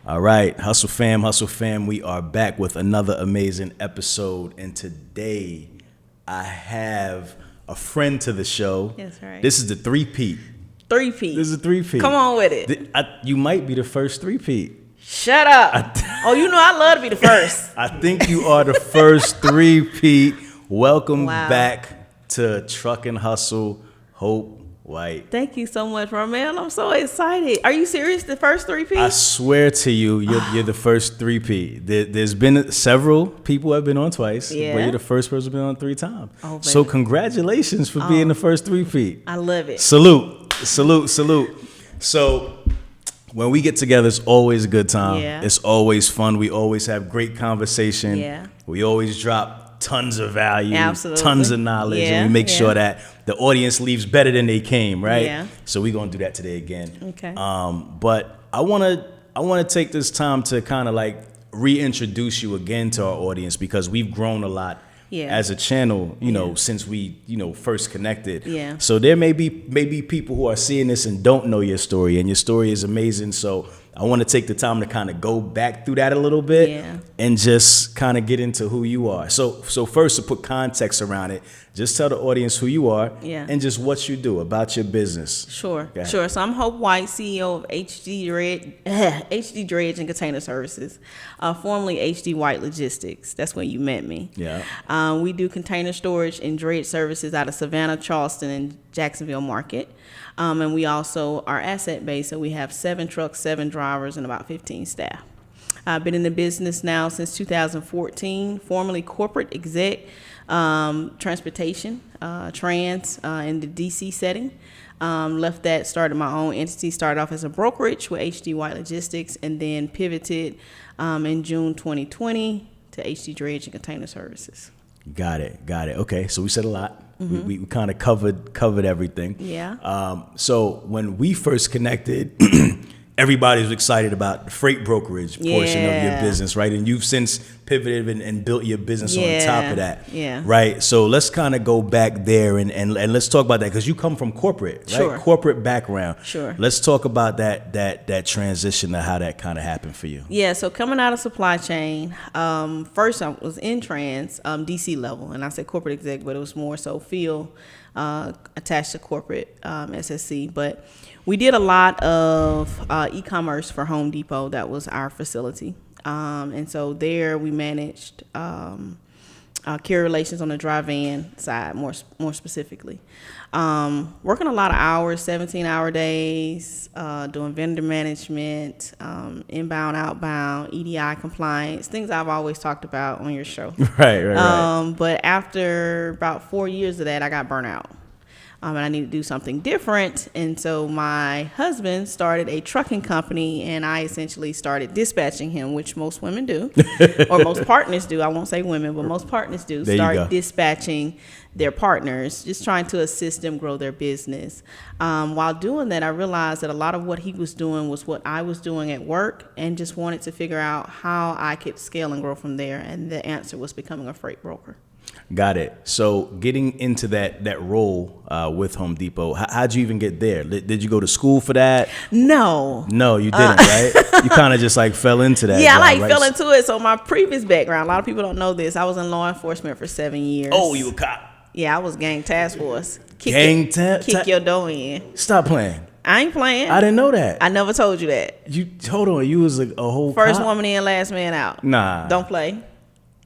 All right, Hustle Fam, we are back with another amazing episode. And today I have a friend to the show. That's right. This is the three-peat. Three-peat. This is a three-peat. Come on with it. You might be the first three-peat. Shut up. Oh, you know I love to be the first. I think you are the first three-peat. Welcome back to Truck and Hustle, Hope White. Thank you so much, Romel. I'm so excited. Are you serious? The first three-peat? I swear to you, you're the first three-peat. There's been several people have been on twice, but you're the first person been on 3 times. Oh, so congratulations for being the first three-peat. I love it. Salute. So when we get together, it's always a good time. Yeah. It's always fun. We always have great conversation. Yeah. We always drop tons of value, Absolutely. tons of knowledge, and we make sure that the audience leaves better than they came, right? Yeah. So we're gonna do that today again. Okay. But I wanna take this time to kind of like reintroduce you again to our audience because we've grown a lot as a channel, since we, first connected. Yeah. So there may be people who are seeing this and don't know your story, and your story is amazing. So I want to take the time to kind of go back through that a little bit and just kind of get into who you are. So first, to put context around it, just tell the audience who you are and just what you do about your business. Sure. So I'm Hope White, CEO of HD Dredge and Container Services, formerly HD White Logistics. That's when you met me. Yeah. We do container storage and dredge services out of Savannah, Charleston, and Jacksonville market. And we also are asset-based, so we have 7 trucks, 7 drivers, and about 15 staff. I've been in the business now since 2014, formerly corporate exec, transportation, trans in the DC setting. Left that, started my own entity, started off as a brokerage with HD White Logistics, and then pivoted in June 2020 to HD Dredge and Container Services. Got it. Okay, so we said a lot. Mm-hmm. We kind of covered everything. Yeah. So when we first connected, everybody was excited about the freight brokerage portion of your business, right? And you've since pivoted and built your business on top of that, right? So let's kind of go back there and let's talk about that because you come from corporate, right? Sure. Corporate background. Sure. Let's talk about that transition to how that kind of happened for you. Yeah. So coming out of supply chain, first I was in trans, DC level, and I said corporate exec, but it was more so field attached to corporate SSC, but. We did a lot of e-commerce for Home Depot. That was our facility. And so there we managed carrier relations on the dry van side, more specifically. Working a lot of hours, 17-hour days, doing vendor management, inbound, outbound, EDI compliance, things I've always talked about on your show. Right. But after about 4 years of that, I got burnt out. And I needed to do something different. And so my husband started a trucking company, and I essentially started dispatching him, which most women do, or most partners do. I won't say women, but most partners do. Start dispatching their partners, just trying to assist them grow their business. While doing that, I realized that a lot of what he was doing was what I was doing at work, and just wanted to figure out how I could scale and grow from there. And the answer was becoming a freight broker. Got it. So getting into that role with Home Depot, how'd you even get there? Did you go to school for that? No, you didn't, right? You kind of just like fell into that. Yeah, job, I fell into it. So my previous background, a lot of people don't know this. I was in law enforcement for 7 years. Oh, you a cop? Yeah, I was gang task force. Kick your door in. Stop playing. I ain't playing. I didn't know that. I never told you that. Hold on. You was a whole first cop? Woman in, last man out. Nah. Don't play.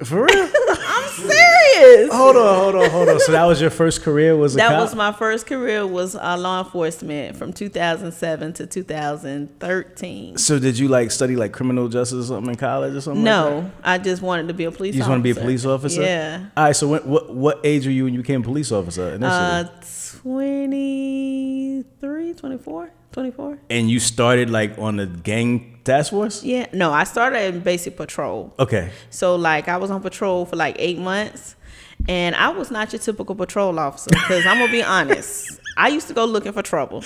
For real? I'm serious. Hold on. So that was your first career? That was my first career, was law enforcement from 2007 to 2013. So did you like study like criminal justice or something in college or something? No, like that? I just wanted to be a police officer. You just want to be a police officer? Yeah. All right, so what age were you when you became a police officer initially? 24. And you started like on the gang task force? Yeah. No, I started in basic patrol. Okay. So like I was on patrol for like 8 months, and I was not your typical patrol officer, because I'm gonna be honest. I used to go looking for trouble.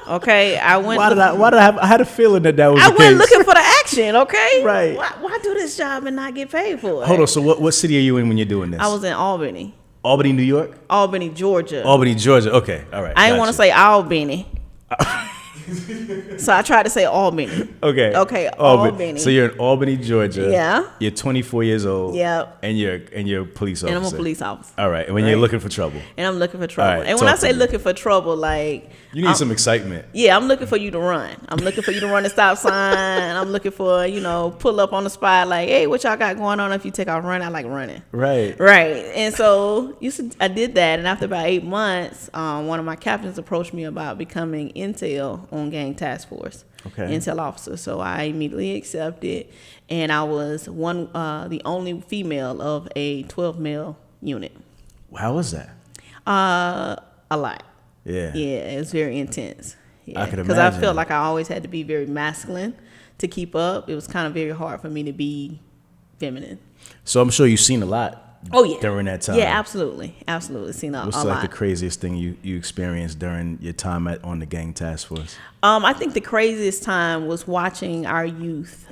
Okay, I went. I had a feeling that was the case. I went looking for the action. Okay, right. Why do this job and not get paid for it? Hold on. So what city are you in when you're doing this? I was in Albany. Albany, New York? Albany, Georgia. Albany, Georgia. Okay, all right. I didn't want to say Albany. So I tried to say Albany. Okay. Okay, Albany. So you're in Albany, Georgia. Yeah. You're 24 years old. Yep. And you're a police officer. And I'm a police officer. All right. And when you're looking for trouble. And I'm looking for trouble. All right, and when I say looking for trouble, like, you need some excitement. Yeah, I'm looking for you to run. I'm looking for you to run the stop sign. I'm looking for, pull up on the spot like, hey, what y'all got going on? If you take off running, I like running. Right. And so I did that. And after about 8 months, one of my captains approached me about becoming intel on gang task force. Okay. Intel officer. So I immediately accepted. And I was the only female of a 12 male unit. How was that? A lot. Yeah. Yeah, it was very intense. Yeah. I could imagine. Because I felt like I always had to be very masculine to keep up. It was kind of very hard for me to be feminine. So I'm sure you've seen a lot. Oh, yeah. During that time. Yeah, absolutely. Seen a lot. What's like the craziest thing you experienced during your time on the gang task force? I think the craziest time was watching our youth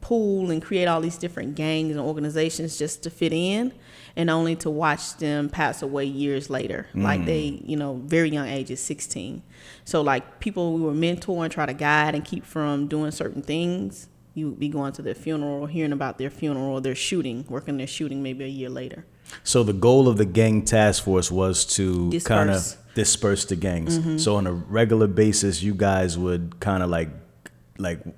pool and create all these different gangs and organizations just to fit in, and only to watch them pass away years later. Like they, very young ages, 16. So like people we were mentoring, try to guide and keep from doing certain things, you would be going to their funeral, hearing about their funeral, or their shooting, working their shooting maybe a year later. So the goal of the gang task force was to kind of disperse the gangs. Mm-hmm. So on a regular basis, you guys would kind of like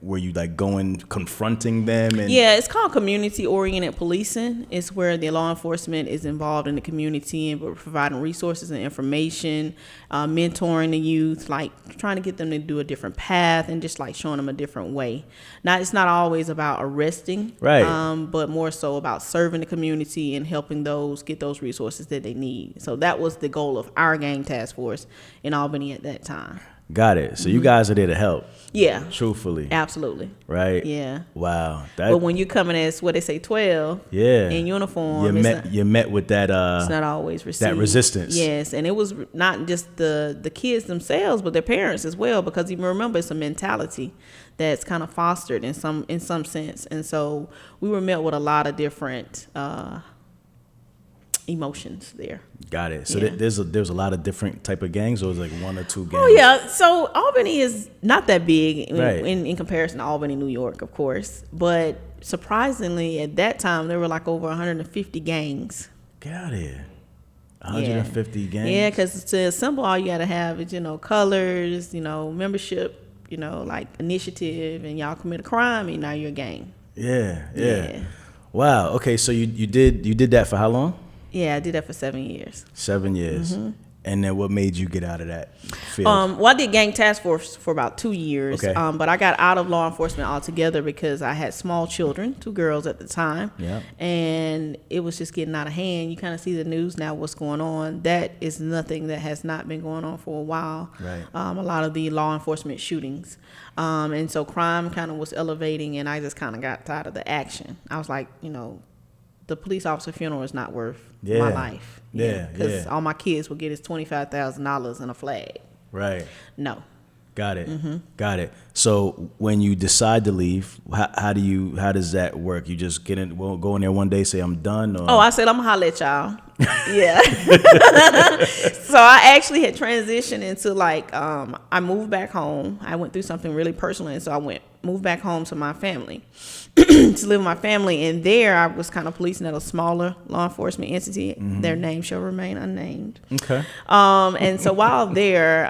were you like going confronting them? And yeah, it's called community oriented policing. It's where the law enforcement is involved in the community and providing resources and information, mentoring the youth, like trying to get them to do a different path and just like showing them a different way. It's not always about arresting, right? But more so about serving the community and helping those get those resources that they need. So that was the goal of our gang task force in Albany at that time. Got it. So you guys are there to help. Yeah. Truthfully. Absolutely. Right? Yeah. Wow. But when you're coming as what they say 12 in uniform, you're met with that it's not always received. That resistance. Yes, and it was not just the kids themselves, but their parents as well, because you remember it's a mentality that's kind of fostered in some sense. And so we were met with a lot of different emotions there. Got it. So there's a lot of different type of gangs, or is it like one or two gangs? Oh yeah. So Albany is not that big right. in comparison to Albany, New York, of course. But surprisingly, at that time there were like over 150 gangs. Get out of here. 150 gangs. Yeah, because to assemble, all you got to have is colors, membership, like initiative, and y'all commit a crime, and now you're a gang. Yeah. Wow. Okay. So you did that for how long? Yeah, I did that for 7 years. 7 years. Mm-hmm. And then what made you get out of that field? Well, I did gang task force for about 2 years. Okay. But I got out of law enforcement altogether because I had small children, 2 girls at the time. Yeah. And it was just getting out of hand. You kind of see the news now, what's going on. That is nothing that has not been going on for a while. Right. A lot of the law enforcement shootings. And so crime kind of was elevating, and I just kind of got tired of the action. I was like, the police officer funeral is not worth my life. Yeah, because all my kids will get is $25,000 and a flag. Right. No. Got it. Mm-hmm. Got it. So when you decide to leave, how does that work? You just go in there one day, say I'm done? Or? Oh, I said I'm gonna holler at y'all. Yeah. So I actually had transitioned into I moved back home. I went through something really personal, and so I moved back home to my family to live with my family. And there I was kind of policing at a smaller law enforcement entity. Mm-hmm. Their name shall remain unnamed. Okay. And so while there,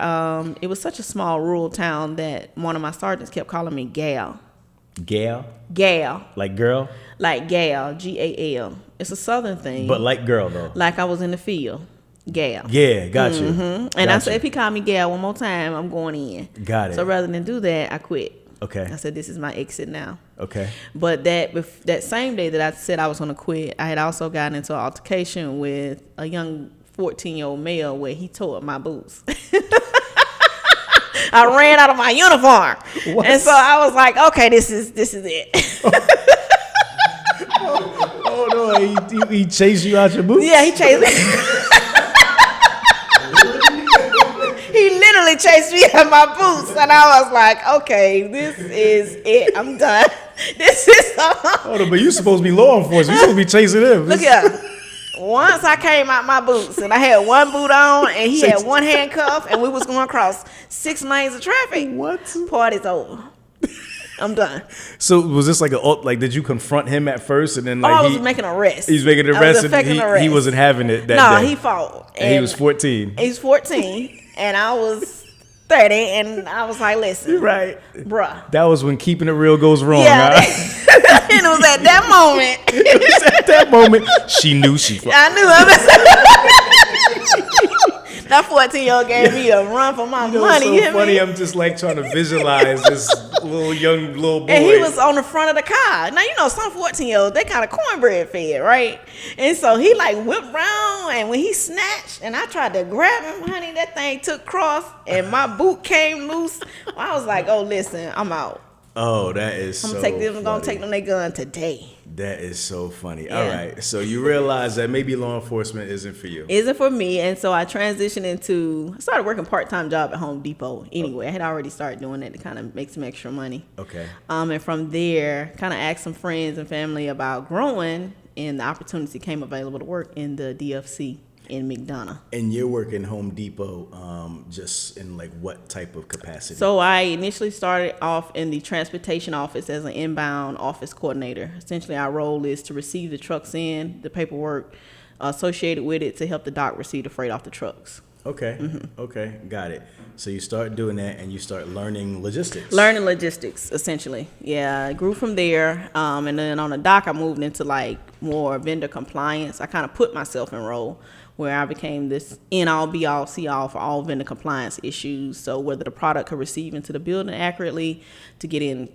it was such a small rural town that one of my sergeants kept calling me Gal. Gal? Gal. Like girl? Like Gal, G-A-L. It's a southern thing. But like girl, though. Like I was in the field. Gal. Yeah, got you. Mm-hmm. And I said, if he called me Gal one more time, I'm going in. Got it. So rather than do that, I quit. Okay. I said, this is my exit now. Okay. But that same day that I said I was going to quit, I had also gotten into an altercation with a young 14-year-old male where he tore up my boots. I ran out of my uniform. What? And so I was like, okay, this is it. Oh no, he chased you out your boots? Yeah, he chased me. He literally chased me out my boots, and I was like, okay, this is it. I'm done. This is Oh no, but you're supposed to be law enforcement. You're supposed to be chasing him. Look here. Once I came out my boots and I had one boot on and he had one handcuff and we was going across 6 lanes of traffic. What? Party's over. I'm done. So was this like did you confront him at first and then like I was making an arrest. He's making an arrest and he wasn't having it that day? No, he fought. And he was 14. He's 14 and I was 30 and I was like, listen. Right. Bruh. That was when keeping it real goes wrong. Yeah. Huh? And it was at that moment. It was at that moment she knew she fucked. I knew. That 14-year-old gave me a run for my money. It's so funny. I'm just like trying to visualize this little boy. And he was on the front of the car. Now, you know, some 14-year-olds, they kind of cornbread fed, right? And so he like whipped around, and when he snatched, and I tried to grab him, honey, that thing took cross, and my boot came loose. I was like, oh, listen, I'm out. Oh, that is so funny. I'm going to take them their gun today. That is so funny. Yeah. All right. So you realize that maybe law enforcement isn't for you. Isn't for me. And so I transitioned I started working part-time job at Home Depot anyway. I had already started doing that to kind of make some extra money. Okay. And from there, kind of asked some friends and family about growing, and the opportunity came available to work in the DFC in McDonough. And you're working Home Depot just in like what type of capacity? So I initially started off in the transportation office as an inbound office coordinator. Essentially, our role is to receive the trucks in, the paperwork associated with it to help the dock receive the freight off the trucks. Okay. Mm-hmm. Okay. Got it. So you start doing that and you start learning logistics. Learning logistics, essentially. Yeah, I grew from there. And then on the dock, I moved into like more vendor compliance. I kind of put myself in role where I became this end-all, be-all, see-all for all vendor compliance issues. So whether the product could receive into the building accurately to get in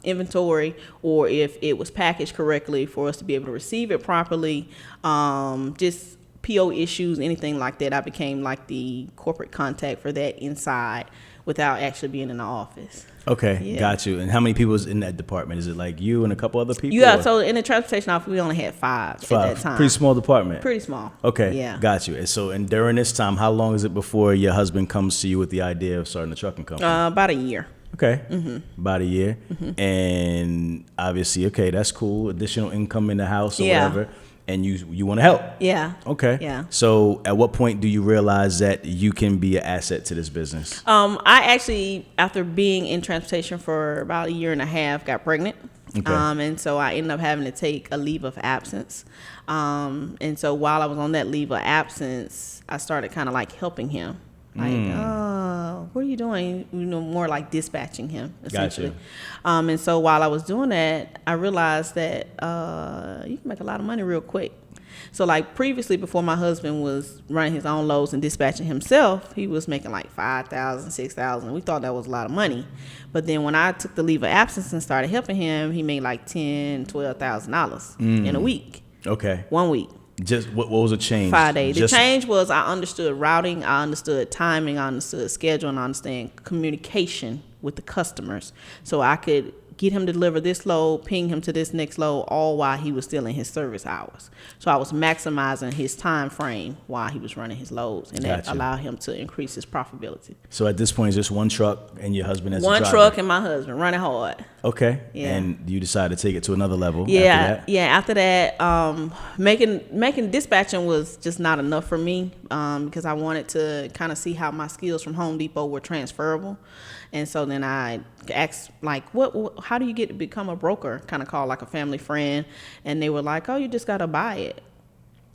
inventory, or if it was packaged correctly for us to be able to receive it properly, just PO issues, anything like that. I became like the corporate contact for that inside without actually being in the office. Okay, Yeah. Got you. And how many people is in that department? Is it like you and a couple other people? Yeah, or? so in the transportation office, we only had five at that time. Pretty small department. Pretty small. Okay, Yeah. Got you. And during this time, how long is it before your husband comes to you with the idea of starting a trucking company? About a year. Okay, about a year. Mm-hmm. And obviously, okay, that's cool. Additional income in the house or whatever. And you want to help. Yeah. Okay. Yeah. So at what point do you realize that you can be an asset to this business? I actually, after being in transportation for about a year and a half, got pregnant. Okay. And so I ended up having to take a leave of absence. And so while I was on that leave of absence, I started kind of like helping him. Like, what are you doing? You know, more like dispatching him, essentially. Gotcha. And so while I was doing that, I realized that you can make a lot of money real quick. So like previously, before my husband was running his own loads and dispatching himself, he was making like $5,000, $6,000. We thought that was a lot of money. But then when I took the leave of absence and started helping him, he made like $10,000, $12,000 in a week. Okay. 1 week. Just what was the change? 5 days. The change was I understood routing, I understood timing, I understood schedule, and I understand communication with the customers. So I could get him to deliver this load, ping him to this next load, all while he was still in his service hours. So I was maximizing his time frame while he was running his loads, and that allowed him to increase his profitability. So at this point, it's just one truck and your husband as a one driver? truck and my husband running hard. Okay. Yeah. And you decided to take it to another level After that, making dispatching was just not enough for me because I wanted to kind of see how my skills from Home Depot were transferable. And so then I asked, like, how do you get to become a broker? Kind of called like a family friend. And they were like, oh, you just got to buy it.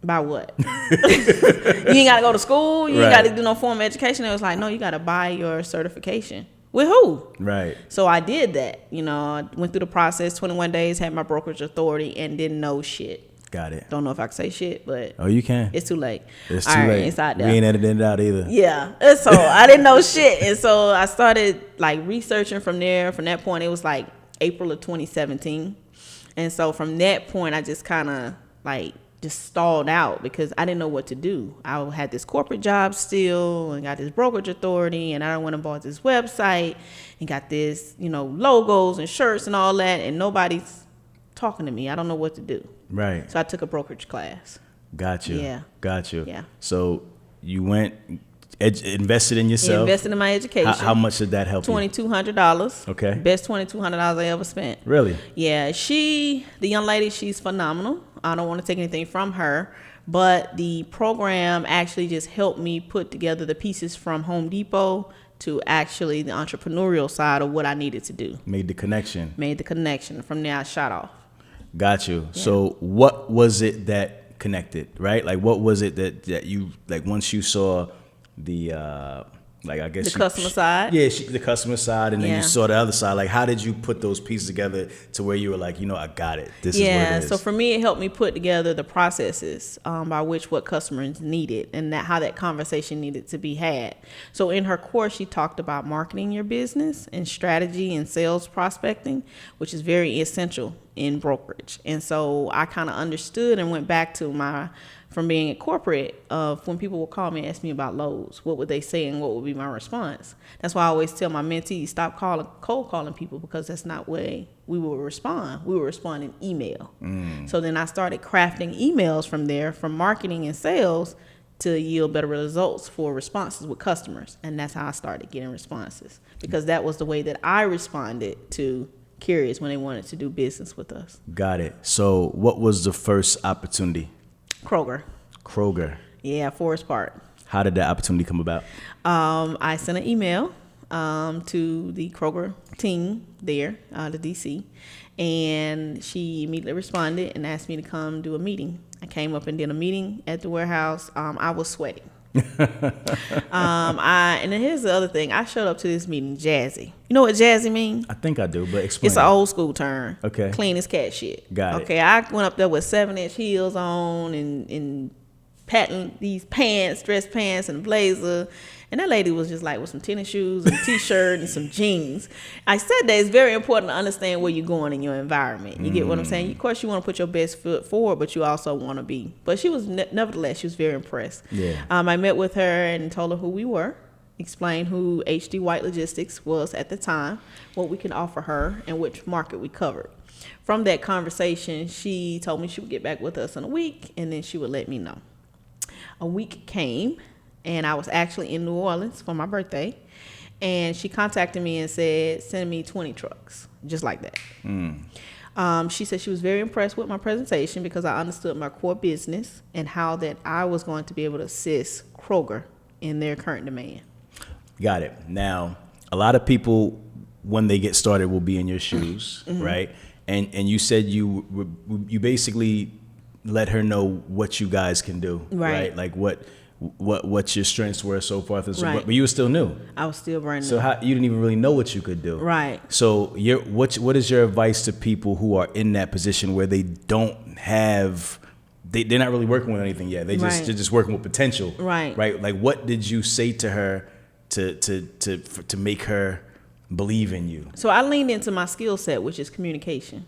Buy what? You ain't got to go to school. You ain't got to do no formal education. It was like, no, you got to buy your certification. With who? Right. So I did that. You know, I went through the process, 21 days, had my brokerage authority, and didn't know shit. Got it. Don't know if I can say shit, but you can. It's too late. It's too late. It's out there. We ain't editing it out either. Yeah. And so I didn't know shit. And so I started like researching from there. From that point, it was like April of 2017. And so from that point, I just kind of like just stalled out because I didn't know what to do. I had this corporate job still and got this brokerage authority, and I went and bought this website and got this, logos and shirts and all that, and nobody's talking to me. I don't know what to do. Right. So I took a brokerage class. Got you. Yeah. Got you. Yeah. So you went Invested in yourself. Invested in my education. How much did that help you? $2,200. Okay. Best $2,200 I ever spent. Really? Yeah. The young lady, she's phenomenal. I don't want to take anything from her, but the program actually just helped me put together the pieces from Home Depot to actually the entrepreneurial side of what I needed to do. Made the connection. From there, I shot off. Got you. Yeah. So what was it that connected, right? Like, what was it that you, like, once you saw the, I guess the customer side? Yeah, the customer side, and then Yeah. you saw the other side. Like, how did you put those pieces together to where you were like, I got it. This is what it is. So for me, it helped me put together the processes by which what customers needed and how that conversation needed to be had. So in her course, she talked about marketing your business and strategy and sales prospecting, which is very essential in brokerage. And so I kind of understood and went back to from being at corporate, when people would call me and ask me about loads, what would they say and what would be my response? That's why I always tell my mentees, stop cold calling people, because that's not the way we will respond. We will respond in email. So then I started crafting emails from there, from marketing and sales, to yield better results for responses with customers. And that's how I started getting responses, because that was the way that I responded to carriers when they wanted to do business with us. Got it. So what was the first opportunity? Kroger. Yeah, Forest Park. How did that opportunity come about? I sent an email to the Kroger team there, the DC, and she immediately responded and asked me to come do a meeting. I came up and did a meeting at the warehouse. I was sweating. And then here's the other thing. I showed up to this meeting jazzy. You know what jazzy means? I think I do, but explain. It's an old school term. Okay. Clean as cat shit. Got it. Okay, I went up there with 7-inch heels on and patent these pants, dress pants and a blazer. And that lady was just like with some tennis shoes and a t-shirt and some jeans. I said that it's very important to understand where you're going in your environment. You get what I'm saying? Of course, you want to put your best foot forward, but you also want to be. But she was, nevertheless, she was very impressed. Yeah. I met with her and told her who we were, explained who HD White Logistics was at the time, what we can offer her, and which market we covered. From that conversation, she told me she would get back with us in a week, and then she would let me know. A week came, and I was actually in New Orleans for my birthday, and she contacted me and said, send me 20 trucks, just like that. She said she was very impressed with my presentation because I understood my core business and how that I was going to be able to assist Kroger in their current demand. Got it. Now, a lot of people, when they get started, will be in your shoes, right? And you said you basically let her know what you guys can do, right? Like what your strengths were, so forth and so forth. But you were still new. I was still brand new. So you didn't even really know what you could do. Right. So what is your advice to people who are in that position where they don't have, they're not really working with anything yet. They're just working with potential. Right. Right. Like, what did you say to her to make her believe in you? So I leaned into my skill set, which is communication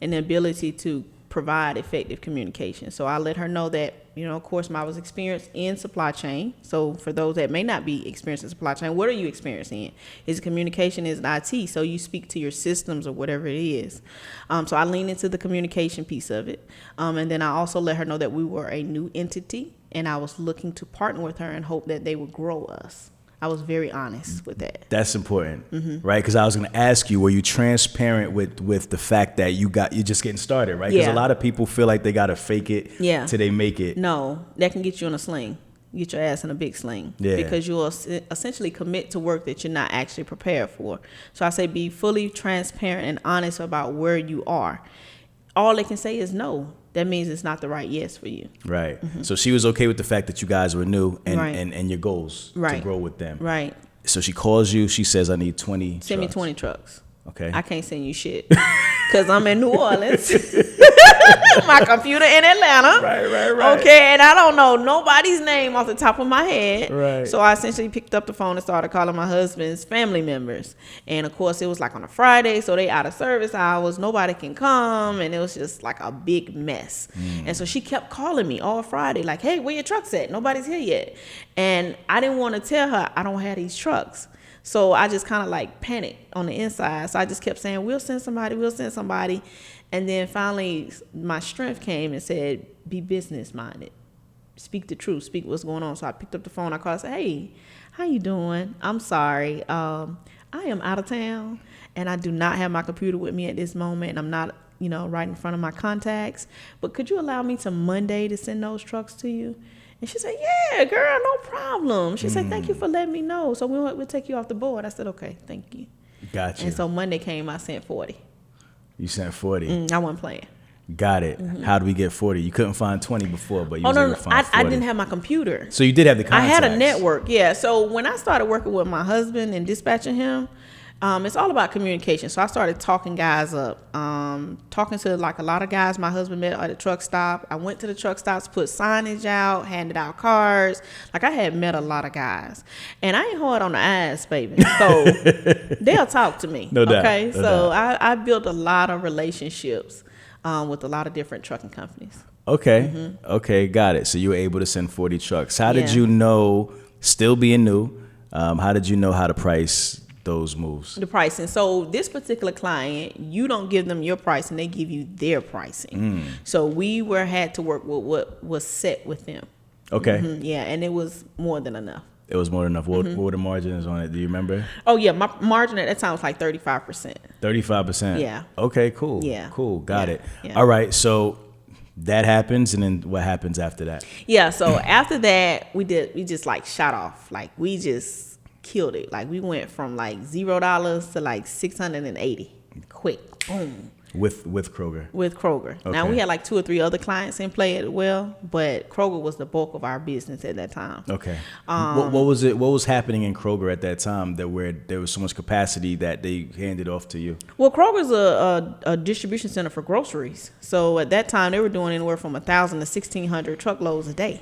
and the ability to provide effective communication. So I let her know that, of course, I was experienced in supply chain. So for those that may not be experienced in supply chain, what are you experiencing in? Is communication, is IT. So you speak to your systems or whatever it is. So I leaned into the communication piece of it. And then I also let her know that we were a new entity and I was looking to partner with her and hope that they would grow us. I was very honest with that. That's important, right? Because I was going to ask you, were you transparent with the fact that you're just getting started, right? Because a lot of people feel like they got to fake it till they make it. No, that can get you in a sling. Get your ass in a big sling. Yeah. Because you'll essentially commit to work that you're not actually prepared for. So I say be fully transparent and honest about where you are. All they can say is no. That means it's not the right yes for you. Right. So she was okay with the fact that you guys were new and your goals to grow with them. Right. So she calls you. She says, I need 20 Send trucks. me 20 trucks. Okay. I can't send you shit because I'm in New Orleans. My computer in Atlanta. Right. Okay, and I don't know nobody's name off the top of my head. Right. So I essentially picked up the phone and started calling my husband's family members. And of course, it was like on a Friday, so they out of service hours. Nobody can come, and it was just like a big mess. And so she kept calling me all Friday, like, "Hey, where your trucks at? Nobody's here yet." And I didn't want to tell her I don't have these trucks. So I just kind of like panicked on the inside. So I just kept saying, we'll send somebody. And then finally my strength came and said, be business minded. speak the truth, speak what's going on. So I picked up the phone. I called. I said, "Hey, how you doing? I'm sorry. I am out of town, and I do not have my computer with me at this moment. And I'm not, right in front of my contacts. But could you allow me to Monday to send those trucks to you?" And she said, "Yeah, girl, no problem." She said, "Thank you for letting me know. So we'll take you off the board." I said, "Okay, thank you." Gotcha. And so Monday came, I sent 40. You sent 40. I wasn't playing. Got it. How do we get 40? You couldn't find 20 before, but you was able to find 40. I didn't have my computer. So you did have the contacts. I had a network, yeah. So when I started working with my husband and dispatching him, it's all about communication. So I started talking guys up, talking to like a lot of guys my husband met at a truck stop. I went to the truck stops, put signage out, handed out cards. Like I had met a lot of guys, and I ain't hard on the ass, baby. So they'll talk to me. No doubt. Okay, no so doubt. I built a lot of relationships with a lot of different trucking companies. Okay. Okay, got it. So you were able to send 40 trucks. How did Yeah. you know, still being new, how did you know how to price those moves? The pricing. So this particular client, you don't give them your price, and they give you their pricing. So we had to work with what was set with them. Okay. Yeah, and it was more than enough. It was more than enough. What were the margins on it? Do you remember? Oh yeah, my margin at that time was like 35%. 35%. Yeah. Okay, cool. Yeah. Cool. Got Yeah. it. Yeah. All right. So that happens, and then what happens after that? Yeah. So after that, we just like shot off. Like we just killed it. Like we went from like $0 to like 680. Quick. Boom. With Kroger. With Kroger. Now Okay. we had like 2 or 3 other clients in play as well, but Kroger was the bulk of our business at that time. Okay. What was it? What was happening in Kroger at that time that where there was so much capacity that they handed off to you? Well, Kroger's a distribution center for groceries. So at that time, they were doing anywhere from 1,000 to 1,600 truckloads a day.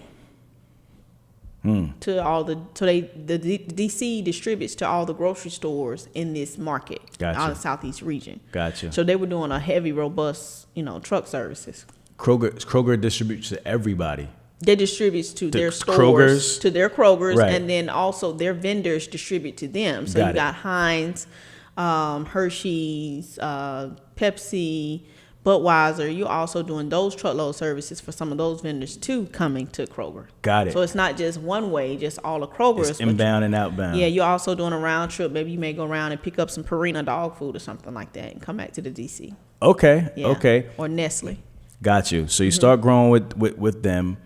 To all the DC distributes to all the grocery stores in this market, Gotcha. all the Southeast region. Gotcha. So they were doing a heavy, robust, truck services. Kroger distributes to everybody. They distribute to their stores, Krogers? to their Krogers, Right. and then also their vendors distribute to them. So Got you it. got Heinz, Hershey's, Pepsi, Budweiser. You're also doing those truckload services for some of those vendors too, coming to Kroger. Got it. So it's not just one way, just all the Krogers. It's inbound and outbound. Yeah, you're also doing a round trip. Maybe you may go around and pick up some Purina dog food or something like that and come back to the DC. Okay. Yeah. Okay. Or Nestle. Got you. So you start growing with them.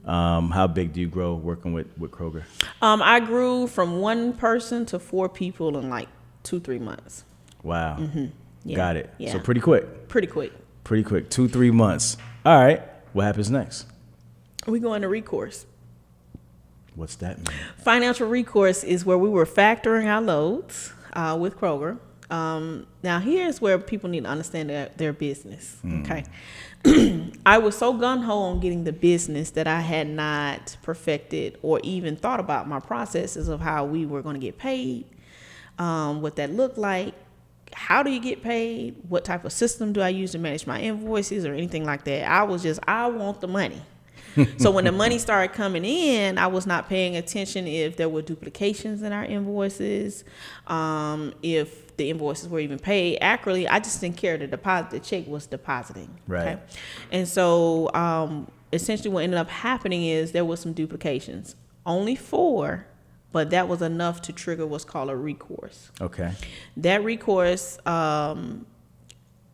How big do you grow working with Kroger? I grew from 1 person to 4 people in like 2-3 months. Wow. Yeah. Got it. Yeah. So pretty quick. Pretty quick. 2-3 months. All right. What happens next? We go into recourse. What's that mean? Financial recourse is where we were factoring our loads with Kroger. Now, here's where people need to understand their business. Okay. I was so gung-ho on getting the business that I had not perfected or even thought about my processes of how we were going to get paid, what that looked like. How do you get paid? What type of system do I use to manage my invoices or anything like that? I want the money. So when the money started coming in, I was not paying attention if there were duplications in our invoices, if the invoices were even paid accurately. I just didn't care. The check was depositing. Right. Okay? And so essentially what ended up happening is there was some duplications. Only 4. But that was enough to trigger what's called a recourse. Okay. That recourse, the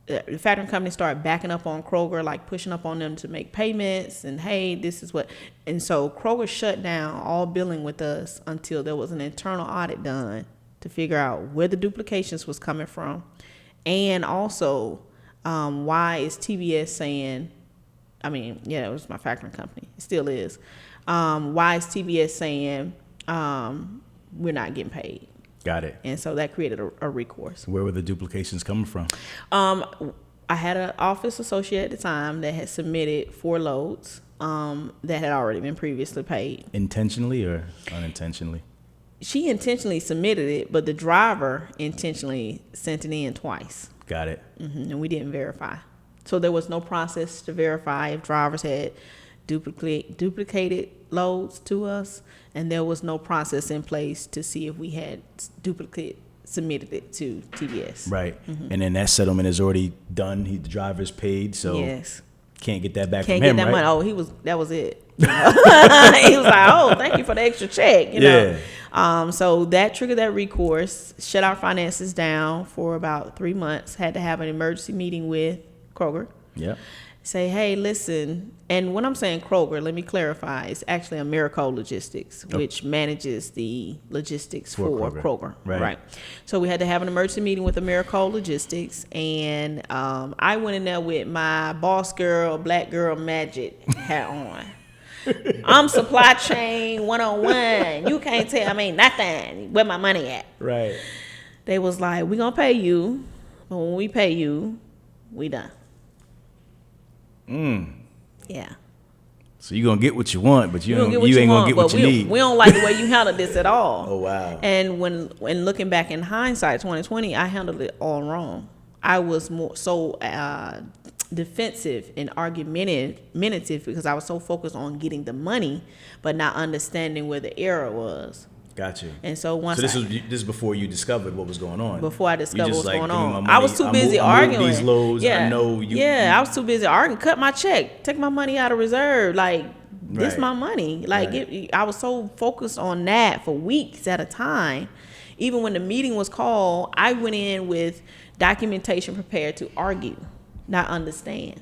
factoring company started backing up on Kroger, like pushing up on them to make payments. And hey, this is what. And so Kroger shut down all billing with us until there was an internal audit done to figure out where the duplications was coming from. And also, why is TBS saying, it was my factoring company. It still is. Why is TBS saying, we're not getting paid? Got it. And so that created a recourse. Where were the duplications coming from? I had an office associate at the time that had submitted 4 loads that had already been previously paid. Intentionally or unintentionally? She intentionally submitted it, but the driver intentionally sent it in twice. Got it. And we didn't verify. So there was no process to verify if drivers had duplicated loads to us, and there was no process in place to see if we had submitted it to TBS. Right. And then that settlement is already done. The driver's paid, so Yes. can't get that back Can't from get him, that right? money. Oh, that was it. He was like, oh, thank you for the extra check, you know. So that triggered that recourse, shut our finances down for about 3 months, had to have an emergency meeting with Kroger. Yeah. Say, hey, listen, and when I'm saying Kroger, let me clarify, it's actually Americo Logistics, which manages the logistics for Kroger. Right. So we had to have an emergency meeting with Americo Logistics, and I went in there with my boss girl, black girl magic hat on. I'm supply chain 101. You can't tell me nothing. Where my money at? Right. They was like, we gonna pay you, but when we pay you, we done. Yeah. So you're going to get what you want, but you ain't going to get what you need. We don't like the way you handled this at all. Oh, wow. And when looking back in hindsight, 2020, I handled it all wrong. I was more so defensive and argumentative because I was so focused on getting the money, but not understanding where the error was. Got you. And so this is before you discovered what was going on. Before I discovered what was going on, I was too busy arguing. These loads. Yeah, I know you. Yeah, I was too busy arguing. Cut my check. Take my money out of reserve. Like this, my money. Like I was so focused on that for weeks at a time. Even when the meeting was called, I went in with documentation prepared to argue, not understand.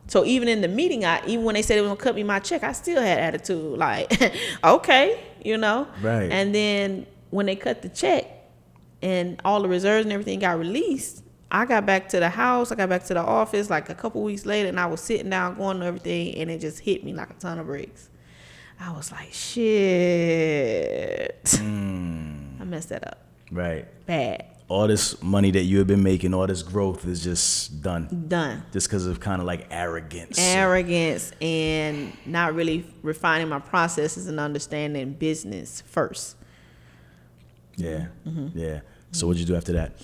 So even in the meeting, even when they said they were gonna cut me my check, I still had attitude. Like, okay, you know. Right. And then when they cut the check and all the reserves and everything got released, I got back to the house. I got back to the office like a couple weeks later, and I was sitting down going to everything, and it just hit me like a ton of bricks. I was like, shit. I messed that up. Right. Bad. All this money that you have been making, all this growth is just done. Just because of kind of like arrogance. And not really refining my processes and understanding business first. Yeah. Yeah. So what'd you do after that?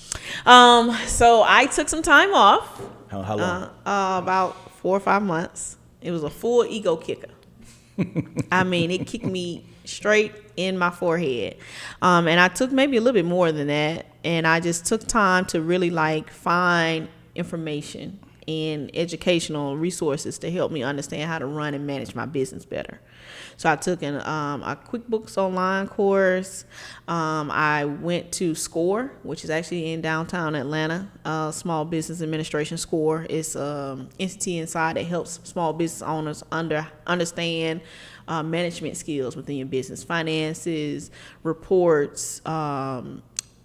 So I took some time off. How long? About 4 or 5 months. It was a full ego kicker. I mean, it kicked me straight in my forehead. And I took maybe a little bit more than that. And I just took time to really like find information and educational resources to help me understand how to run and manage my business better. So I took a QuickBooks online course. I went to SCORE, which is actually in downtown Atlanta. Small Business Administration SCORE is an entity inside that helps small business owners understand management skills within your business, finances, reports,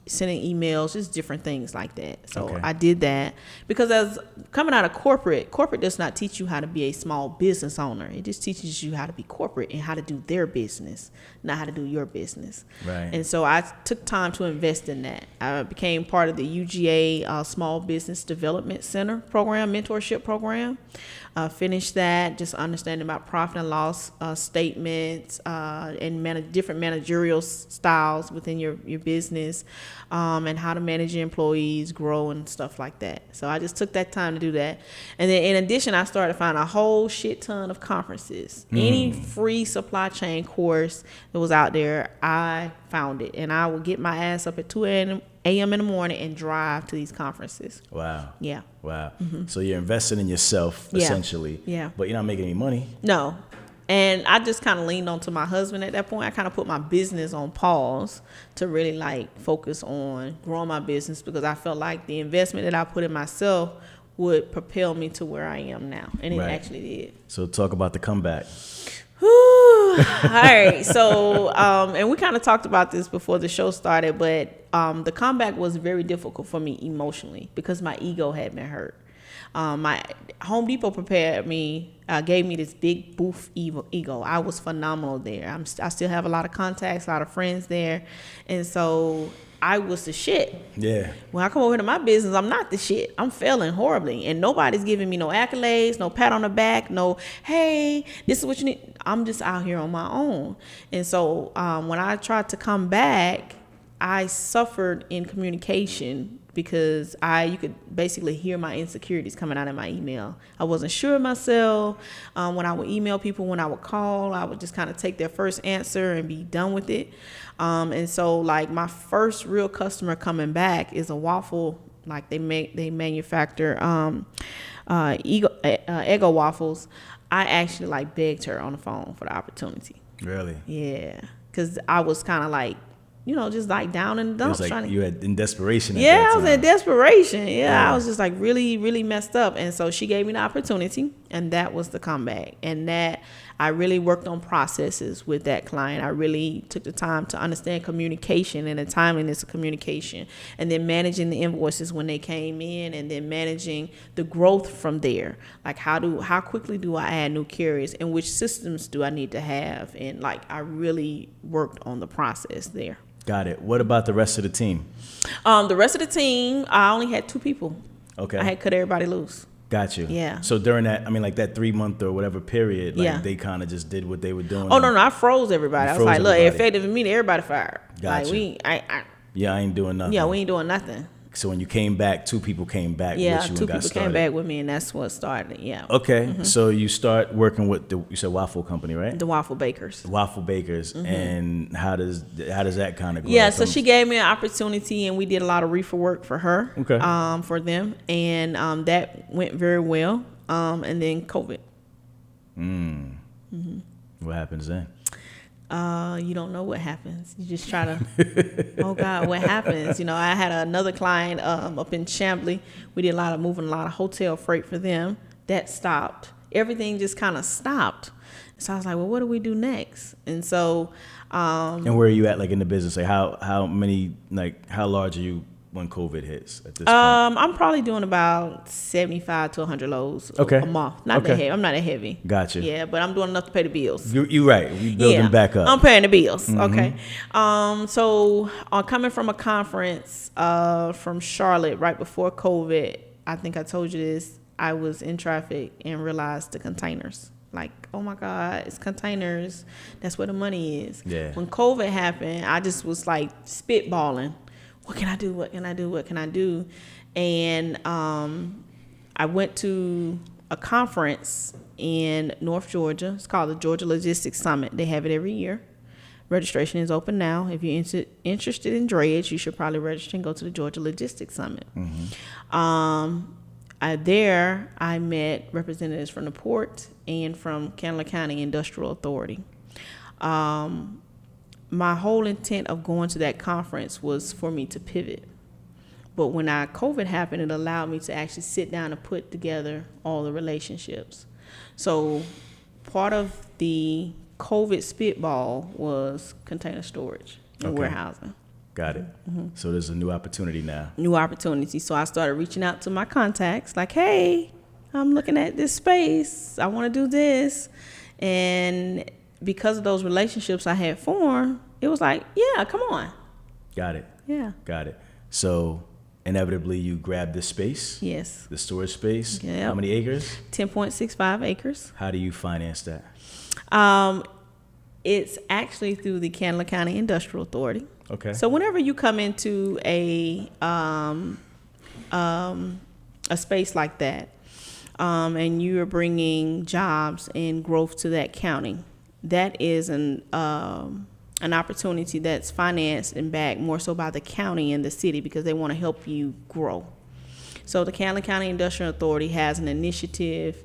sending emails, just different things like that. So I did that because as coming out of corporate does not teach you how to be a small business owner. It just teaches you how to be corporate and how to do their business, not how to do your business. Right. And so I took time to invest in that. I became part of the UGA Small Business Development Center program, mentorship program. Finished that, just understanding about profit and loss statements and different managerial styles within your business, and how to manage your employees, grow, and stuff like that. So I just took that time to do that. And then in addition, I started finding a whole shit ton of conferences. Any free supply chain course that was out there, I found it. And I would get my ass up at 2 a.m. in the morning and drive to these conferences. Wow. Yeah. Wow. So you're investing in yourself, essentially. Yeah. But you're not making any money. No. And I just kind of leaned on to my husband at that point. I kind of put my business on pause to really like focus on growing my business because I felt like the investment that I put in myself would propel me to where I am now. And it actually did. So talk about the comeback. All right. So, and we kind of talked about this before the show started, but the comeback was very difficult for me emotionally because my ego had been hurt. My Home Depot prepared me, gave me this big boof ego. I was phenomenal there. I still have a lot of contacts, a lot of friends there. And so I was the shit. Yeah. When I come over to my business, I'm not the shit. I'm failing horribly. And nobody's giving me no accolades, no pat on the back, no, hey, this is what you need. I'm just out here on my own. And so when I tried to come back, I suffered in communication because you could basically hear my insecurities coming out of my email. I wasn't sure of myself. When I would email people, when I would call, I would just kind of take their first answer and be done with it. And so like my first real customer coming back is a waffle, like they manufacture Eggo waffles. I actually like begged her on the phone for the opportunity. Really? Yeah, because I was kind of like, just like down in the dumps. It was like you had in desperation. Yeah, I was in desperation. Yeah, I was just like really, really messed up. And so she gave me the opportunity, and that was the comeback. And that I really worked on processes with that client. I really took the time to understand communication and the timeliness of communication, and then managing the invoices when they came in, and then managing the growth from there. Like how quickly do I add new carriers, and which systems do I need to have? And like I really worked on the process there. Got it. What about the rest of the team? The rest of the team, I only had 2 people. Okay. I had cut everybody loose. Got you. Yeah. So during that, like that 3-month or whatever period, they kind of just did what they were doing. Oh, no, I froze everybody. I was like, look, effective immediately, everybody fired. Got you. I ain't doing nothing. Yeah, we ain't doing nothing. So when you came back, 2 people came back with you and got started. Yeah, 2 people came back with me, and that's what started. Yeah. Okay, So you start working with you said waffle company, right? The waffle bakers. The waffle bakers, and how does that kind of go? Yeah, so she gave me an opportunity, and we did a lot of reefer work for her. Okay. For them, and that went very well. And then COVID. What happens then? You don't know what happens. You just try to, oh God, what happens? I had another client up in Chambly. We did moving a lot of hotel freight for them. That stopped. Everything just kind of stopped. So I was like, well, what do we do next? And so. And where are you at, like in the business? Like how many, like how large are you when COVID hits at this point? I'm probably doing about 75 to 100 loads a month. Not that heavy. I'm not that heavy. Gotcha. Yeah, but I'm doing enough to pay the bills. You're right. You're building back up. I'm paying the bills. Okay. So coming from a conference from Charlotte right before COVID, I think I told you this, I was in traffic and realized the containers. Like, oh my God, it's containers. That's where the money is. Yeah. When COVID happened, I just was like spitballing. What can I do? What can I do? What can I do? And I went to a conference in North Georgia. It's called the Georgia Logistics Summit. They have it every year. Registration is open now. If you're interested in drayage, you should probably register and go to the Georgia Logistics Summit. There, I met representatives from the port and from Candler County Industrial Authority. My whole intent of going to that conference was for me to pivot. But when COVID happened, it allowed me to actually sit down and put together all the relationships. So part of the COVID spitball was container storage and warehousing. Got it. So there's a new opportunity now. New opportunity. So I started reaching out to my contacts like, hey, I'm looking at this space. I want to do this. And because of those relationships I had formed, it was like, yeah, come on. Got it. Yeah. Got it. So inevitably you grabbed this space. Yes. The storage space. Yep. How many acres? 10.65 acres. How do you finance that? It's actually through the Candler County Industrial Authority. Okay. So whenever you come into a space like that, and you are bringing jobs and growth to that county, that is an opportunity that's financed and backed more so by the county and the city because they want to help you grow. So the Candler County Industrial Authority has an initiative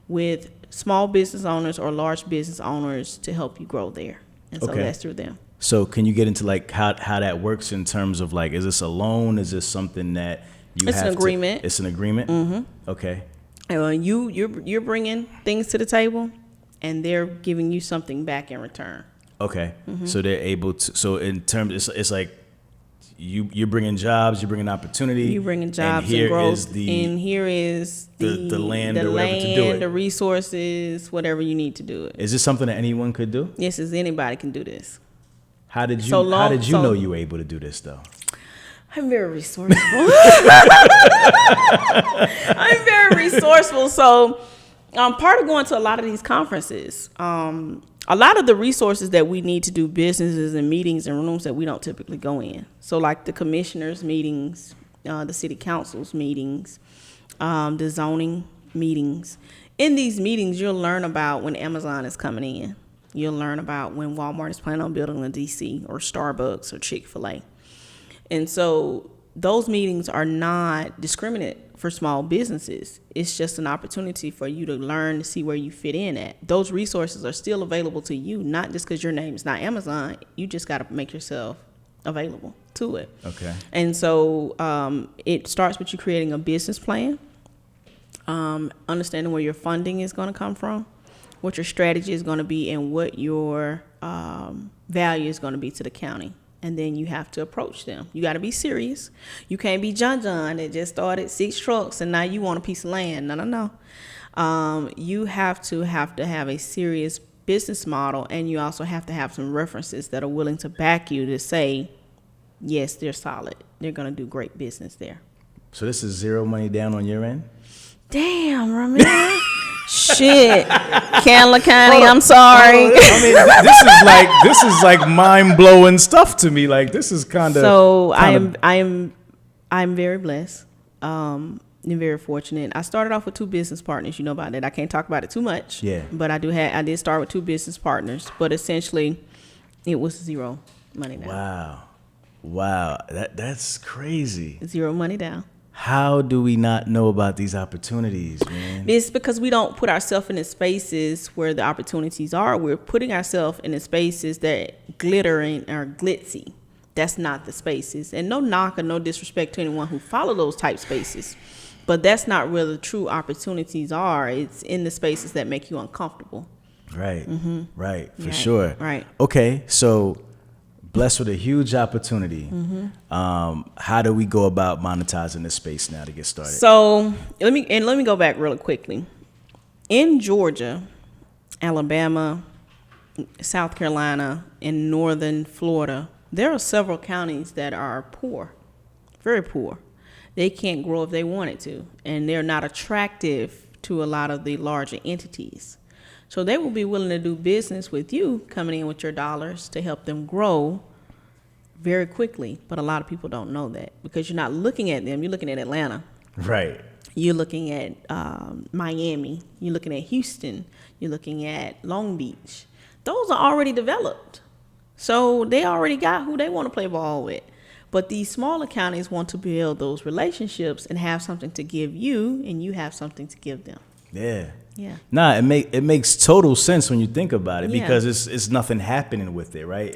with small business owners or large business owners to help you grow there. And so that's through them. So can you get into like how that works in terms of like, is this a loan? Is this something that you it's an agreement. It's an agreement? Mm-hmm. Okay. And you're bringing things to the table and they're giving you something back in return. Okay. Mm-hmm. So they're able to, so in terms, it's like you're bringing jobs, you're bringing opportunity. You're bringing jobs and growth. And here is the land or whatever to do it. The resources, whatever you need to do it. Is this something that anyone could do? Yes, anybody can do this. How did you know you were able to do this though? I'm very resourceful. I'm very resourceful. So part of going to a lot of these conferences, a lot of the resources that we need to do businesses and meetings and rooms that we don't typically go in. So like the commissioners' meetings, the city council's meetings, the zoning meetings. In these meetings, you'll learn about when Amazon is coming in. You'll learn about when Walmart is planning on building a DC or Starbucks or Chick-fil-A. And so those meetings are not discriminate for small businesses. It's just an opportunity for you to learn to see where you fit in at. Those resources are still available to you, not just because your name is not Amazon. You just got to make yourself available to it. Okay. And so it starts with you creating a business plan, understanding where your funding is going to come from, what your strategy is going to be, and what your value is going to be to the county. And then you have to approach them. You got to be serious. You can't be John that just started 6 trucks and now you want a piece of land. No. You have to have a serious business model, and you also have to have some references that are willing to back you to say, yes, they're solid. They're going to do great business there. So this is zero money down on your end? Damn, Ramir. Shit, Candler County, I'm sorry. I mean, this is like mind blowing stuff to me. Like, this is kind of. So I'm very blessed. And very fortunate. I started off with 2 business partners. You know about that. I can't talk about it too much. Yeah. But I did start with 2 business partners. But essentially, it was zero money down. Wow, that's crazy. Zero money down. How do we not know about these opportunities, man? It's because we don't put ourselves in the spaces where the opportunities are. We're putting ourselves in the spaces that glitter and are glitzy. That's not the spaces. And no knock or no disrespect to anyone who follow those type spaces. But that's not where the true opportunities are. It's in the spaces that make you uncomfortable. Right, Mm-hmm. right, for Right, sure. right. Okay, so blessed with a huge opportunity. Mm-hmm. How do we go about monetizing this space now to get started? So let me go back really quickly. In Georgia, Alabama, South Carolina, and northern Florida, there are several counties that are poor, very poor. They can't grow if they wanted to, and they're not attractive to a lot of the larger entities. So they will be willing to do business with you, coming in with your dollars to help them grow very quickly. But a lot of people don't know that because you're not looking at them. You're looking at Atlanta. Right. You're looking at Miami. You're looking at Houston. You're looking at Long Beach. Those are already developed. So they already got who they want to play ball with. But these smaller counties want to build those relationships and have something to give you, and you have something to give them. Yeah. Yeah. Nah, it makes total sense when you think about it, Yeah. because it's nothing happening with it, right?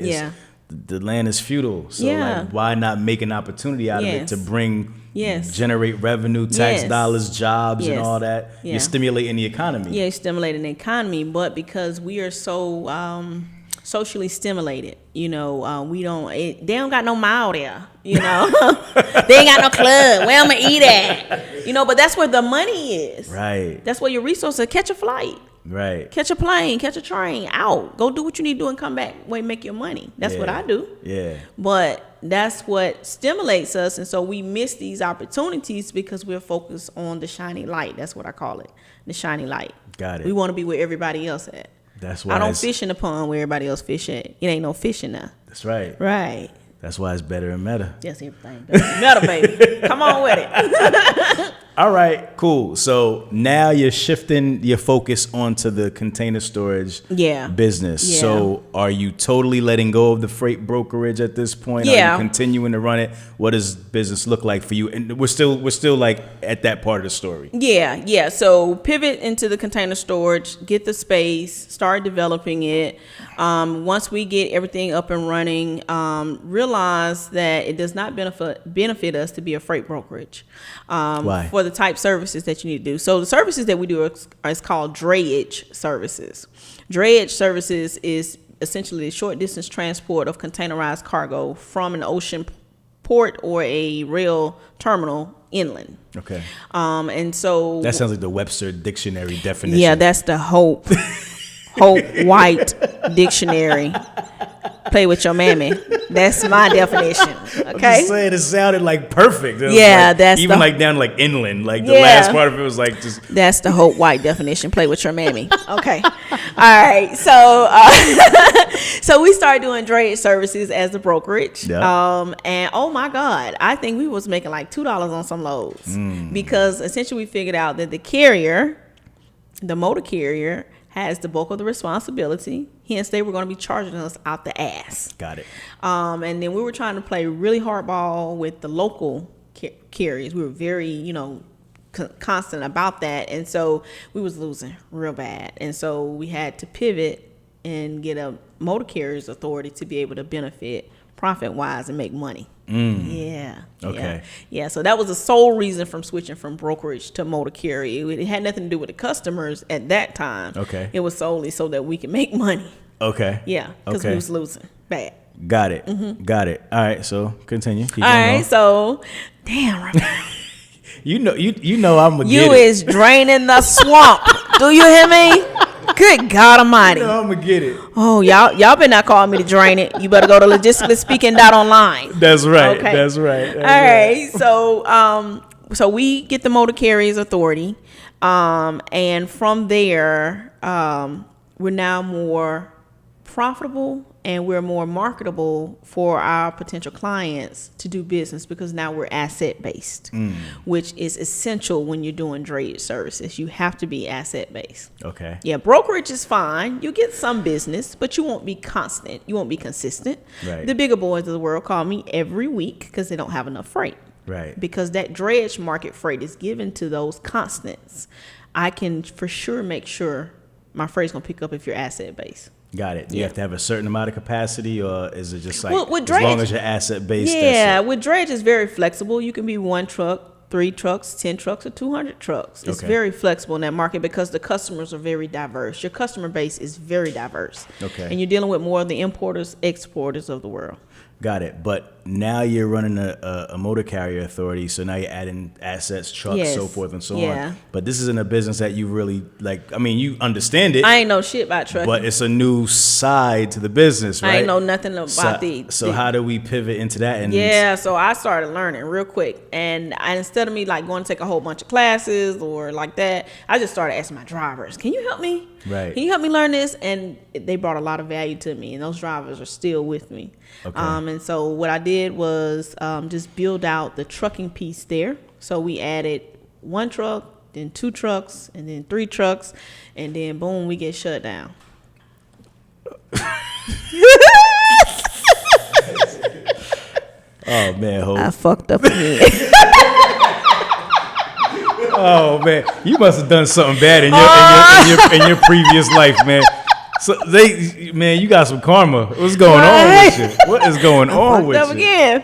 The land is feudal, so like, why not make an opportunity out of it to bring, generate revenue, tax dollars, jobs, and all that? You're stimulating the economy. Yeah, stimulating the economy, but because we are so socially stimulated, they don't got no mall there, they ain't got no club. Where I'm gonna eat at, but that's where the money is. Right. That's where your resources. Catch a flight. Right. Catch a plane, catch a train, out. Go do what you need to do and come back and make your money. That's what I do. Yeah. But that's what stimulates us. And so we miss these opportunities because we're focused on the shiny light. That's what I call it. The shiny light. Got it. We want to be where everybody else at. That's why I don't fish in the pond where everybody else fish at. It ain't no fishing now. That's right. Right. That's why it's better and meta. That's everything. Meta, baby. Come on with it. All right, cool. So now you're shifting your focus onto the container storage business. Yeah. So are you totally letting go of the freight brokerage at this point? Yeah. Are you continuing to run it? What does business look like for you? And we're still like at that part of the story. Yeah. So pivot into the container storage, get the space, start developing it. Once we get everything up and running, realize that it does not benefit us to be a freight brokerage. Why? For the type services that you need to do. So the services that we do is called drayage services. Drayage services is essentially the short distance transport of containerized cargo from an ocean port or a rail terminal inland. Okay. And so that sounds like the Webster Dictionary definition. Yeah, that's the Hope White Dictionary. Play with your mammy. That's my definition. Okay. I'm just saying, it sounded like perfect. That's even like down like inland. Like the last part of it was like just. That's the Hope White definition. Play with your mammy. Okay. All right. So so we started doing drayage services as the brokerage. Yeah. And oh my God, I think we was making like $2 on some loads because essentially we figured out that the motor carrier has the bulk of the responsibility. Hence, they were going to be charging us out the ass. Got it. And then we were trying to play really hardball with the local carriers. We were very, constant about that. And so we was losing real bad. And so we had to pivot and get a motor carriers authority to be able to benefit profit-wise and make money. Yeah. Okay. Yeah. So that was the sole reason from switching from brokerage to motor carrier. It had nothing to do with the customers at that time. Okay. It was solely so that we could make money. Okay. Yeah. Because we was losing bad. Got it. Mm-hmm. Got it. All right. So continue. Keep All right. on. So, damn. you know I'm gonna get it. You is draining the swamp. Do you hear me? Good God Almighty. You know I'm gonna get it. Oh, y'all better not call me to drain it. You better go to logisticallyspeaking.online. That's right. Okay. That's right. All right. So we get the motor carriers authority, and from there, we're now more profitable and we're more marketable for our potential clients to do business because now we're asset based, which is essential when you're doing drayage services. You have to be asset based. Okay. Yeah, brokerage is fine. You get some business, but you won't be constant. You won't be consistent. Right. The bigger boys of the world call me every week because they don't have enough freight. Right. Because that drayage market freight is given to those constants. I can for sure make sure my freight's gonna pick up if you're asset based. Got it. You have to have a certain amount of capacity, or is it just like with as drayage, long as you're asset based? Yeah, with drayage it's very flexible. You can be 1 truck, 3 trucks, 10 trucks, or 200 trucks. It's very flexible in that market because the customers are very diverse. Your customer base is very diverse. Okay. And you're dealing with more of the importers, exporters of the world. Got it. But now you're running a motor carrier authority, so now you're adding assets, trucks, so forth and so on. But this isn't a business that you really like. I mean, you understand it. I ain't know shit about trucking. But it's a new side to the business, right? I ain't know nothing about So how do we pivot into that? So I started learning real quick. And instead of me like going to take a whole bunch of classes or like that, I just started asking my drivers, can you help me? Right. Can you help me learn this? And they brought a lot of value to me. And those drivers are still with me. Okay. And so what I did was just build out the trucking piece there. So we added 1 truck, then 2 trucks, and then 3 trucks, and then boom, we get shut down. Oh man, I fucked up again. Oh man, you must have done something bad in your previous life, man. So you got some karma. What's going on with you? What is going on with you? Again.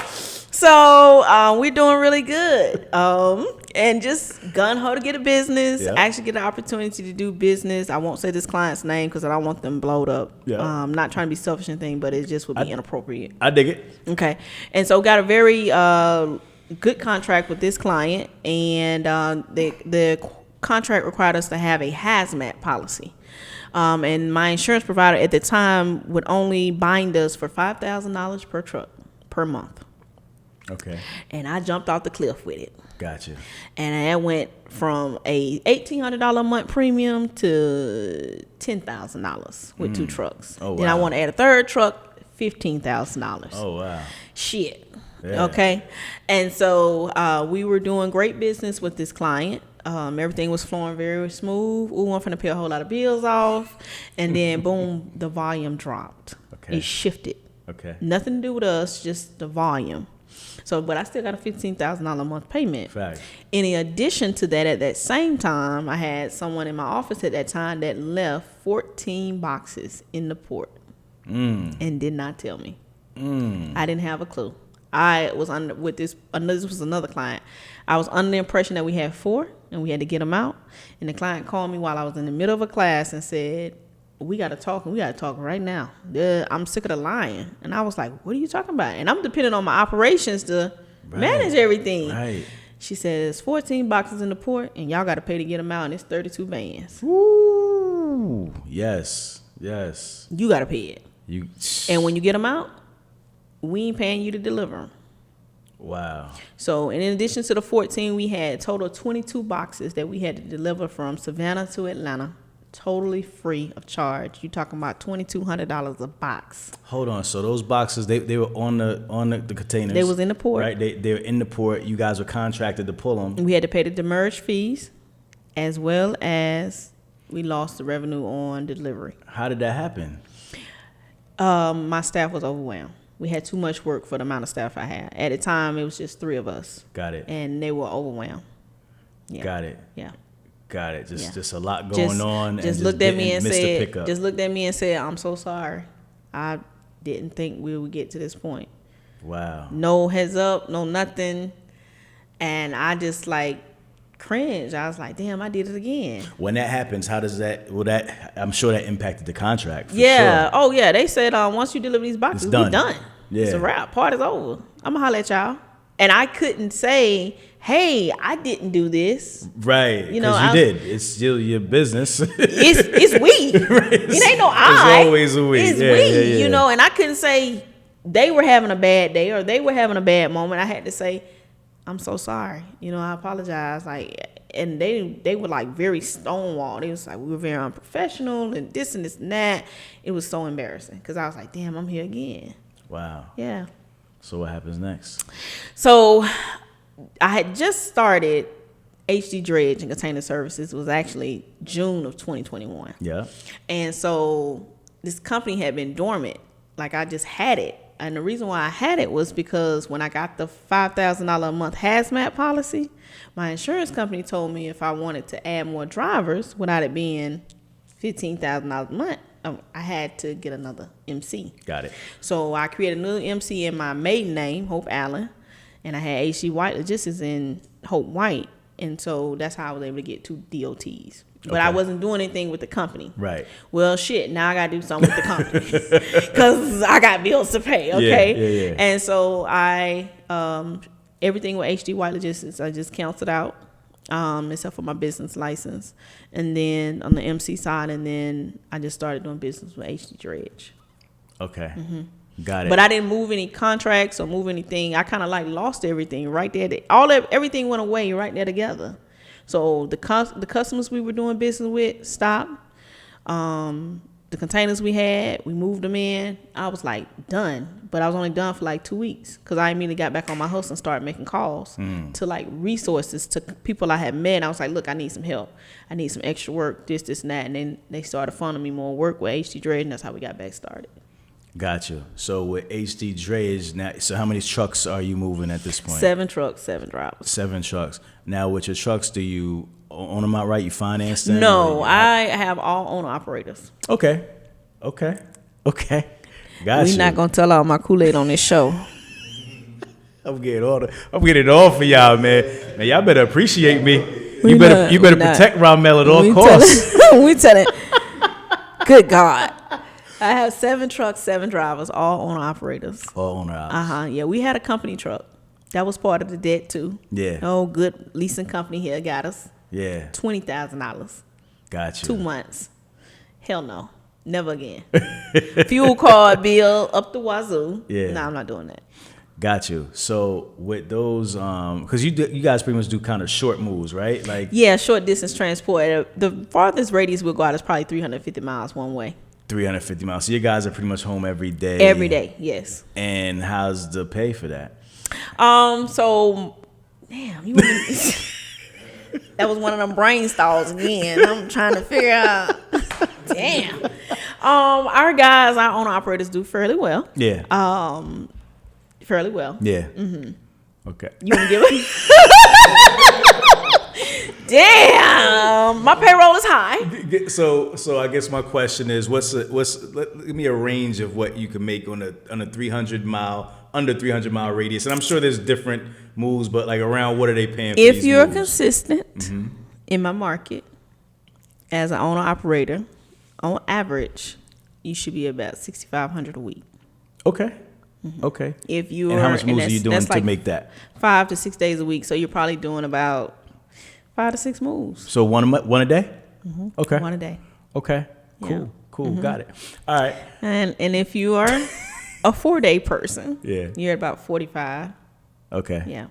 So we're doing really good, and just gun ho to get a business. Yeah. Actually get an opportunity to do business. I won't say this client's name because I don't want them blowed up. Yeah. I'm not trying to be selfish and thing, but it just would be inappropriate. I dig it. Okay, and so got a very good contract with this client, and the contract required us to have a hazmat policy. And my insurance provider at the time would only bind us for $5,000 per truck per month. Okay. And I jumped off the cliff with it. Gotcha. And I went from a $1,800 a month premium to $10,000 with 2 trucks. Oh, wow. Then I want to add a 3rd truck, $15,000. Oh, wow. Shit. Yeah. Okay. And so we were doing great business with this client. Everything was flowing very smooth. We weren't going to pay a whole lot of bills off. And then, boom, the volume dropped. Okay. It shifted. Okay. Nothing to do with us, just the volume. So, but I still got a $15,000 a month payment. Fact. In addition to that, at that same time, I had someone in my office at that time that left 14 boxes in the port and did not tell me. I didn't have a clue. I was under with this was another client. I was under the impression that we had 4 and we had to get them out. And the client called me while I was in the middle of a class and said, we got to talk, and we got to talk right now. I'm sick of the lying. And I was like, what are you talking about? And I'm depending on my operations to manage everything. Right. She said, there's 14 boxes in the port, and y'all got to pay to get them out, and it's 32 vans. Woo. Yes. Yes. You got to pay it. And when you get them out, we ain't paying you to deliver them. Wow. So in addition to the 14, we had a total of 22 boxes that we had to deliver from Savannah to Atlanta. Totally free of charge. You talking about $2,200 a box. Hold on. So those boxes, they were on the containers. They was in the port. Right. They were in the port. You guys were contracted to pull them. And we had to pay the demurrage fees as well as We lost the revenue on delivery. How did that happen? My staff was overwhelmed. We had too much work for the amount of staff I had. At the time, it was just 3 of us. Got it. And they were overwhelmed. Yeah. Got it. Yeah. Got it. Just a lot going on. Just looked at me and said, I'm so sorry. I didn't think we would get to this point. Wow. No heads up, no nothing. And I just like cringed. I was like, damn, I did it again. When that happens, how does that, I'm sure that impacted the contract. Yeah. Sure. Oh, yeah. They said once you deliver these boxes, we're done. Yeah. It's a wrap. Party's over. I'm going to holler at y'all. And I couldn't say, hey, I didn't do this. Right. Because you did. It's still your business. It's we. Right. It ain't no I. It's always a we. It's we, and I couldn't say they were having a bad day or they were having a bad moment. I had to say, I'm so sorry. I apologize. And they were like very stonewalled. It was like we were very unprofessional and this and that. It was so embarrassing because I was like, damn, I'm here again. Wow. Yeah. So what happens next? So I had just started HD Dredge and Container Services. It was actually June of 2021. Yeah. And so this company had been dormant. Like I just had it. And the reason why I had it was because when I got the $5,000 a month hazmat policy, my insurance company told me if I wanted to add more drivers without it being $15,000 a month, I had to get another MC. Got it. So I created another MC in my maiden name, Hope Allen, and I had HG White Logistics in Hope White. And so that's how I was able to get 2 DOTs. But I wasn't doing anything with the company. Right. Well, shit, now I got to do something with the company because I got bills to pay, okay? Yeah. And so I, everything with HD White Logistics, I just canceled out, except for my business license. And then on the MC side, and then I just started doing business with HD Dredge. Okay. Got it. But I didn't move any contracts or move anything. I kind of like lost everything right there. Everything went away right there together. So the customers we were doing business with stopped. The containers we had, we moved them in. I was like done, but I was only done for like 2 weeks because I immediately got back on my hustle and started making calls to like resources to people I had met. I was like, look, I need some help. I need some extra work, this, and that. And then they started funding me more work with HD Dray, and that's how we got back started. Gotcha. So with HD Drays now, so how many trucks are you moving at this point? 7 trucks, 7 drivers. 7 trucks. Now with your trucks, do you own them outright? You finance them? No, I have all owner operators. Okay. Gotcha. We're not gonna tell all my Kool-Aid on this show. I'm getting it all for y'all, man. Man, y'all better appreciate me. You better protect Ramel at all costs. We telling. Good God. I have 7 trucks, 7 drivers, all owner operators. All owner operators. Yeah, we had a company truck. That was part of the debt too. Yeah. Oh, good leasing company here got us. Yeah. $20,000. Gotcha. 2 months. Hell no. Never again. Fuel card bill up the wazoo. Yeah. No, I'm not doing that. Got you. So with those, because you guys pretty much do kind of short moves, right? Like short distance transport. The farthest radius we'll go out is probably 350 miles one way. 350 miles. So you guys are pretty much home every day. Every day, yes. And how's the pay for that? So, damn, that was one of them brain stalls again. I'm trying to figure out. Damn. Our guys, our owner operators do fairly well. Yeah. Fairly well. Yeah. Mm-hmm. Okay. You want to give it? Damn, my payroll is high. So I guess my question is, give me a range of what you can make on a under 300 mile radius, and I'm sure there's different moves, but like around what are they paying? For if you're moves? consistent in my market as an owner operator, on average, you should be about $6,500 a week. Okay. Okay. If you and how much moves are you doing to make that? 5 to 6 days a week, so you're probably doing about 5 to 6 moves. So one a day? Mm-hmm. Okay. 1 a day. Okay. Cool. Yeah. Cool. Mm-hmm. Got it. All right. And if you are a 4-day person, you're at about 45. Okay. Yeah.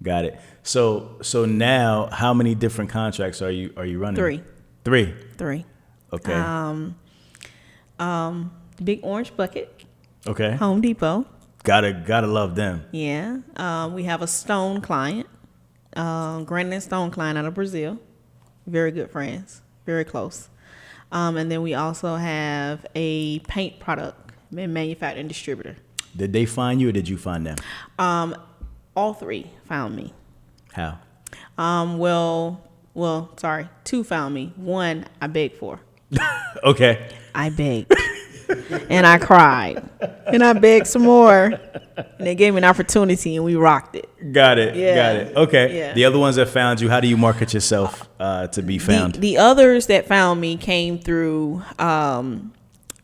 Got it. So now, how many different contracts are you running? 3. 3. Okay. Big Orange Bucket. Okay. Home Depot. Gotta love them. Yeah. We have a Stone client, Granite and Stone client out of Brazil. Very good friends. Very close. And then we also have a paint product manufacturing distributor. Did they find you or did you find them? All three found me. How? Sorry, two found me. One I begged for. Okay. I begged. And I cried. And I begged some more. And they gave me an opportunity and we rocked it. Got it. Yeah. Got it. Okay. Yeah. The other ones that found you, how do you market yourself to be found? The others that found me came through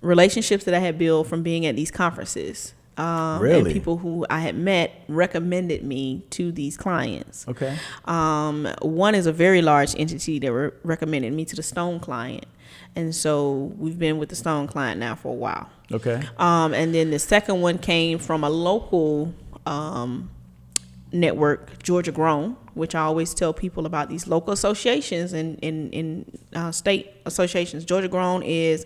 relationships that I had built from being at these conferences. Really? And people who I had met recommended me to these clients. Okay. One is a very large entity that recommended me to the Stone client. And so we've been with the Stone client now for a while. Okay. And then the second one came from a local network, Georgia Grown, which I always tell people about these local associations and in state associations. Georgia Grown is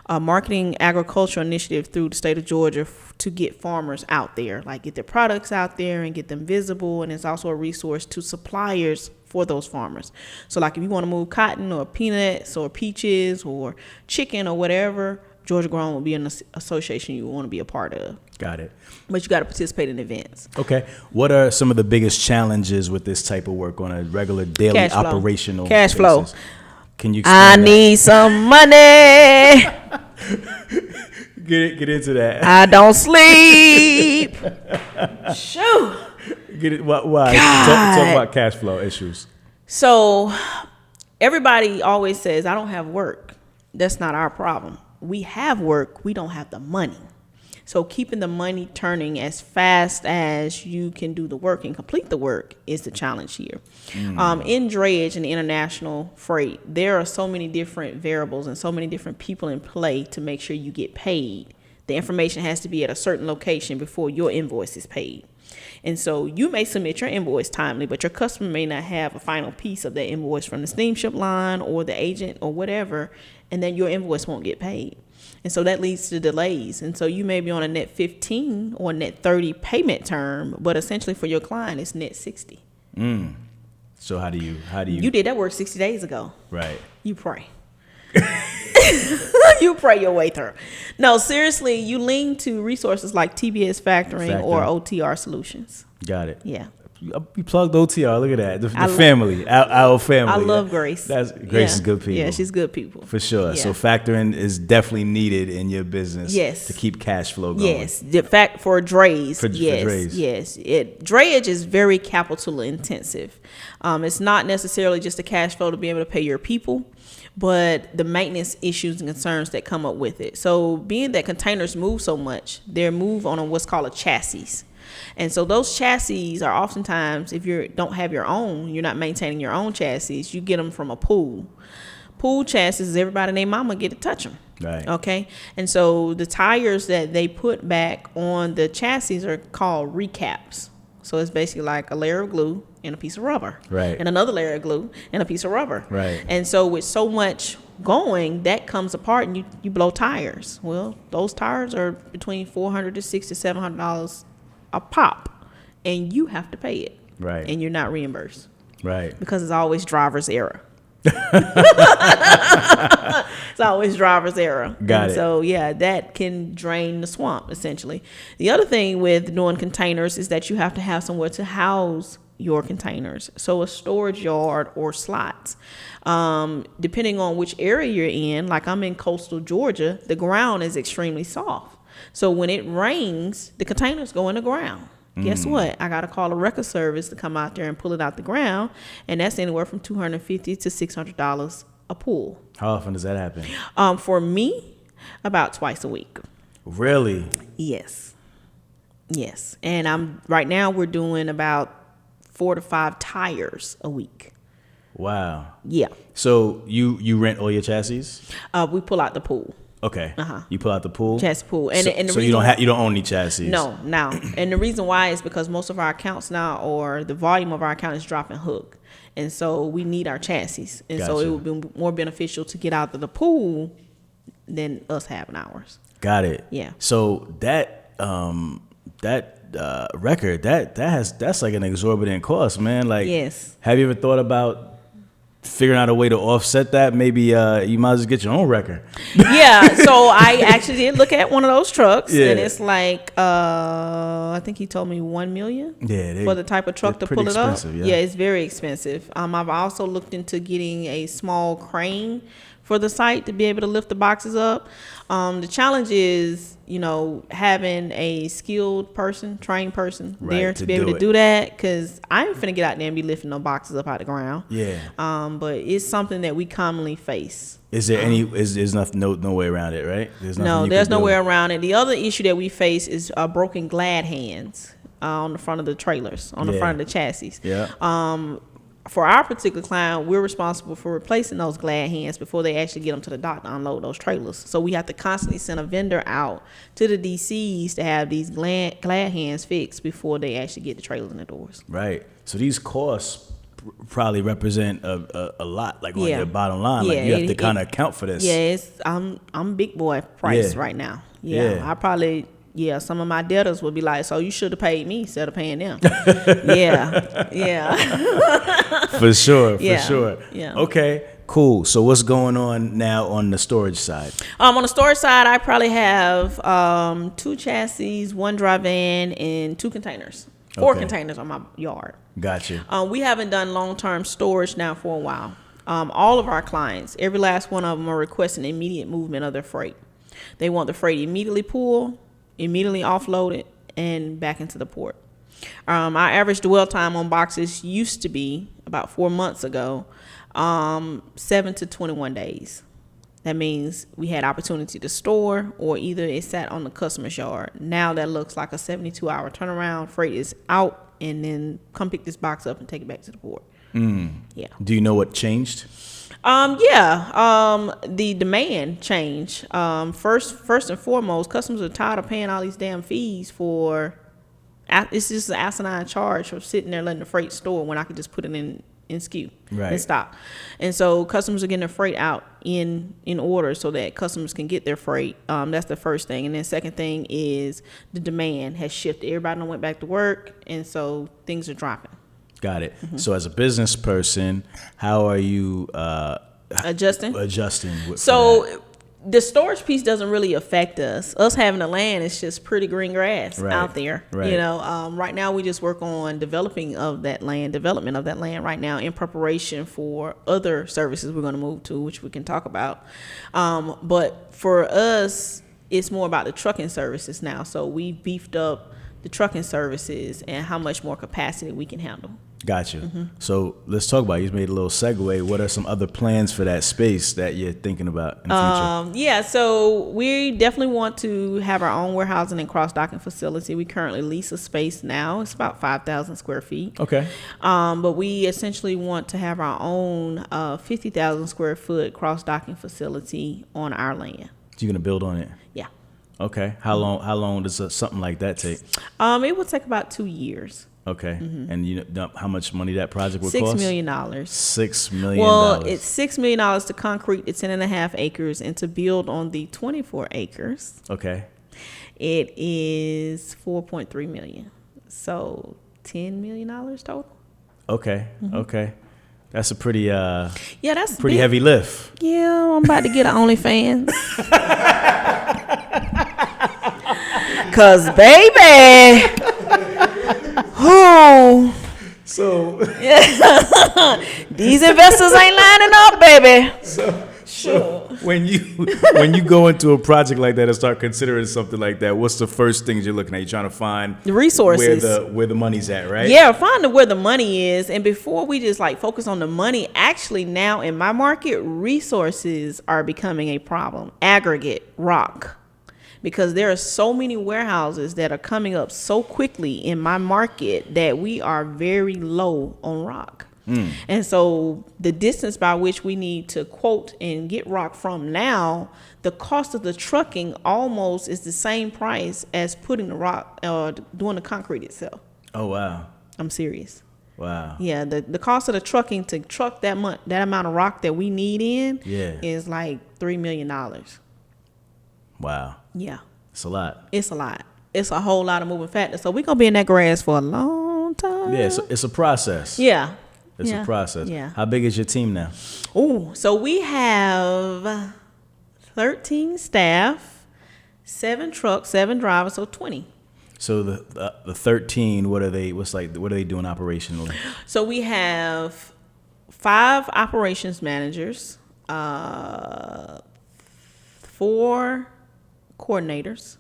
a marketing agricultural initiative through the state of Georgia to get farmers out there, like get their products out there and get them visible. And it's also a resource to suppliers for those farmers. So like if you want to move cotton or peanuts or peaches or chicken or whatever, Georgia Grown will be an association you want to be a part of. Got it. But you got to participate in events. Okay. What are some of the biggest challenges with this type of work on a regular daily Cash flow. operational Cash basis? flow. Can you I explain need some money. Get into that. I don't sleep. Shoo. Get it. Why? Talk about cash flow issues. So everybody always says, I don't have work. That's not our problem. We have work. We don't have the money. So keeping the money turning as fast as you can do the work and complete the work is the challenge here. In drayage and international freight, there are so many different variables and so many different people in play to make sure you get paid. The information has to be at a certain location before your invoice is paid. And so you may submit your invoice timely, but your customer may not have a final piece of that invoice from the steamship line or the agent or whatever, and then your invoice won't get paid. And so that leads to delays. And so you may be on a net 15 or net 30 payment term, but essentially for your client, it's net 60. So how do you? You did that work 60 days ago. Right. You pray. You pray your way through. No, seriously, you lean to resources like TBS Factoring or OTR Solutions. Got it. Yeah. You plugged OTR. Look at that. The family, our family. I love Grace. Grace is good people. Yeah, she's good people. For sure. Yeah. So factoring is definitely needed in your business. Yes. To keep cash flow going. Yes. The fact for drays. For yes. drays. Yes. Drayage is very capital intensive. It's not necessarily just the cash flow to be able to pay your people, but the maintenance issues and concerns that come up with it. So being that containers move so much, they're moved on what's called a chassis. And so those chassis are oftentimes, if you don't have your own, you're not maintaining your own chassis, you get them from a pool. Pool chassis is everybody and their mama get to touch them. Right. Okay. And so the tires that they put back on the chassis are called recaps. So it's basically like a layer of glue and a piece of rubber. Right. And another layer of glue and a piece of rubber. Right. And so with so much going, that comes apart and you blow tires. Well, those tires are between $400 to $600 to $700 a pop, and you have to pay it. Right. And you're not reimbursed. Right. Because it's always driver's error. It's always driver's error. Got it. So yeah, that can drain the swamp essentially. The other thing with doing containers is that you have to have somewhere to house your containers. So a storage yard or slots. Depending on which area you're in, like I'm in coastal Georgia, the ground is extremely soft. So when it rains, the containers go in the ground. Guess what? I got to call a record service to come out there and pull it out the ground. And that's anywhere from $250 to $600 a pull. How often does that happen? For me, about twice a week. Really? Yes. Yes. And right now we're doing about 4 to 5 tires a week. Wow. Yeah. So you rent all your chassis? We pull out the pool. Okay. You pull out the pool? Chassis pool. And so you don't own any chassis? No. And the reason why is because most of our accounts now, or the volume of our account is dropping hook. And so we need our chassis. And Gotcha. so it would be more beneficial to get out of the pool than us having ours. Got it. Yeah. So that record, that's like an exorbitant cost, man. Like, yes. Have you ever thought about figuring out a way to offset that, maybe you might as well get your own wrecker. Yeah, so I actually did look at one of those trucks, and it's like I think he told me $1 million for the type of truck to pull it up. Yeah, it's very expensive. I've also looked into getting a small crane for the site to be able to lift the boxes up. The challenge is, having a skilled person, trained person there to be able to do that, because I ain't finna get out there and be lifting no boxes up out the ground. Yeah. But it's something that we commonly face. Is there there's no way around it, right? There's no way around it. The other issue that we face is broken glad hands on the front of the trailers, on the front of the chassis. Yeah. For our particular client, we're responsible for replacing those glad hands before they actually get them to the dock to unload those trailers. So we have to constantly send a vendor out to the DCs to have these glad hands fixed before they actually get the trailers in the doors. Right. So these costs probably represent a lot, like on your bottom line. Like you have to kind of account for this. Yeah, I'm big boy price right now. I probably. Yeah, some of my debtors would be like, so you should have paid me instead of paying them. Yeah. For sure. Yeah. Okay, cool. So what's going on now on the storage side? On the storage side, I probably have 2 chassis, 1 dry van, and 2 containers. 4 containers on my yard. Gotcha. We haven't done long-term storage now for a while. All of our clients, every last one of them are requesting immediate movement of their freight. They want the freight immediately pulled, immediately offloaded, and back into the port. Our average dwell time on boxes used to be, about 4 months ago, 7 to 21 days. That means we had opportunity to store, or either it sat on the customer's yard. Now that looks like a 72-hour turnaround. Freight is out, and then come pick this box up and take it back to the port. Yeah. Do you know what changed? The demand change. First and foremost, customers are tired of paying all these damn fees for. It's just an asinine charge for sitting there letting the freight store when I could just put it in SKU and stock. And so customers are getting their freight out in order so that customers can get their freight. That's the first thing. And then second thing is the demand has shifted. Everybody done went back to work, and so things are dropping. Got it. Mm-hmm. So as a business person, how are you adjusting? So the storage piece doesn't really affect us. Us having the land is just pretty green grass out there. Right. Right now we just work on development of that land right now in preparation for other services we're going to move to, which we can talk about. But for us, it's more about the trucking services now. So we beefed up the trucking services and how much more capacity we can handle. Gotcha. Mm-hmm. So let's talk about it. You made a little segue. What are some other plans for that space that you're thinking about in the future? So we definitely want to have our own warehousing and cross-docking facility. We currently lease a space now. It's about 5,000 square feet. Okay. But we essentially want to have our own 50,000 square foot cross-docking facility on our land. So you're going to build on it? Yeah. Okay. How long does something like that take? It will take about 2 years. Okay. Mm-hmm. And you know how much money that project would cost? $6 million. $6 million. Well, it's $6 million to concrete the 10.5 acres and to build on the 24 acres. Okay. It is $4.3 million. So $10 million total. Okay. Mm-hmm. Okay. That's a pretty that's pretty heavy lift. Yeah, I'm about to get an OnlyFans. Cause baby. Oh. So these investors ain't lining up, baby. So when you go into a project like that and start considering something like that, what's the first things you're looking at? You're trying to find the resources, where the money's at, right? Yeah, find where the money is. And before we just focus on the money, actually now in my market, resources are becoming a problem. Aggregate, rock. Because there are so many warehouses that are coming up so quickly in my market that we are very low on rock. And so the distance by which we need to quote and get rock from now, the cost of the trucking almost is the same price as putting the rock doing the concrete itself. Oh, wow. I'm serious. Wow. Yeah, the cost of the trucking to truck that amount of rock that we need in is like $3 million. Wow. Yeah. It's a lot. It's a lot. It's a whole lot of moving factors. So we're going to be in that grass for a long time. Yeah, it's a process. Yeah. It's a process. Yeah. How big is your team now? Oh, so we have 13 staff, 7 trucks, 7 drivers, so 20. So the 13, what are they doing operationally? So we have 5 operations managers, 4 coordinators,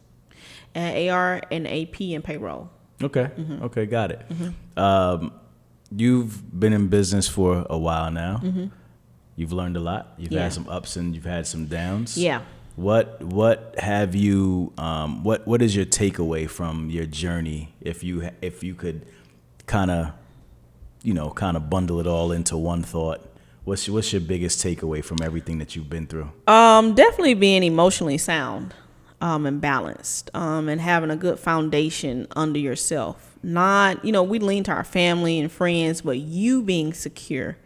and AR and AP and payroll. Okay. Okay, got it. You've been in business for a while now. You've learned a lot. You've had some ups and you've had some downs. Yeah. What have you? What is your takeaway from your journey? If you could kind of bundle it all into one thought, what's your biggest takeaway from everything that you've been through? Definitely being emotionally sound, and balanced, and having a good foundation under yourself. Not, we lean to our family and friends, but you being secure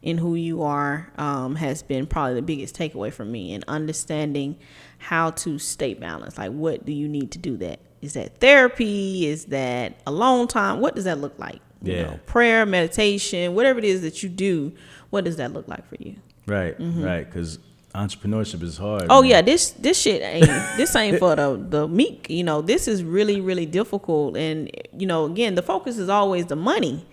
in who you are has been probably the biggest takeaway from me, and understanding how to stay balanced. Like, what do you need to do that? Is that therapy? Is that alone time? What does that look like? Prayer, meditation, whatever it is that you do, what does that look like for you? Right, right, because entrepreneurship is hard. Oh, man. Yeah, this shit ain't for the meek. This is really, really difficult. And, again, the focus is always the money,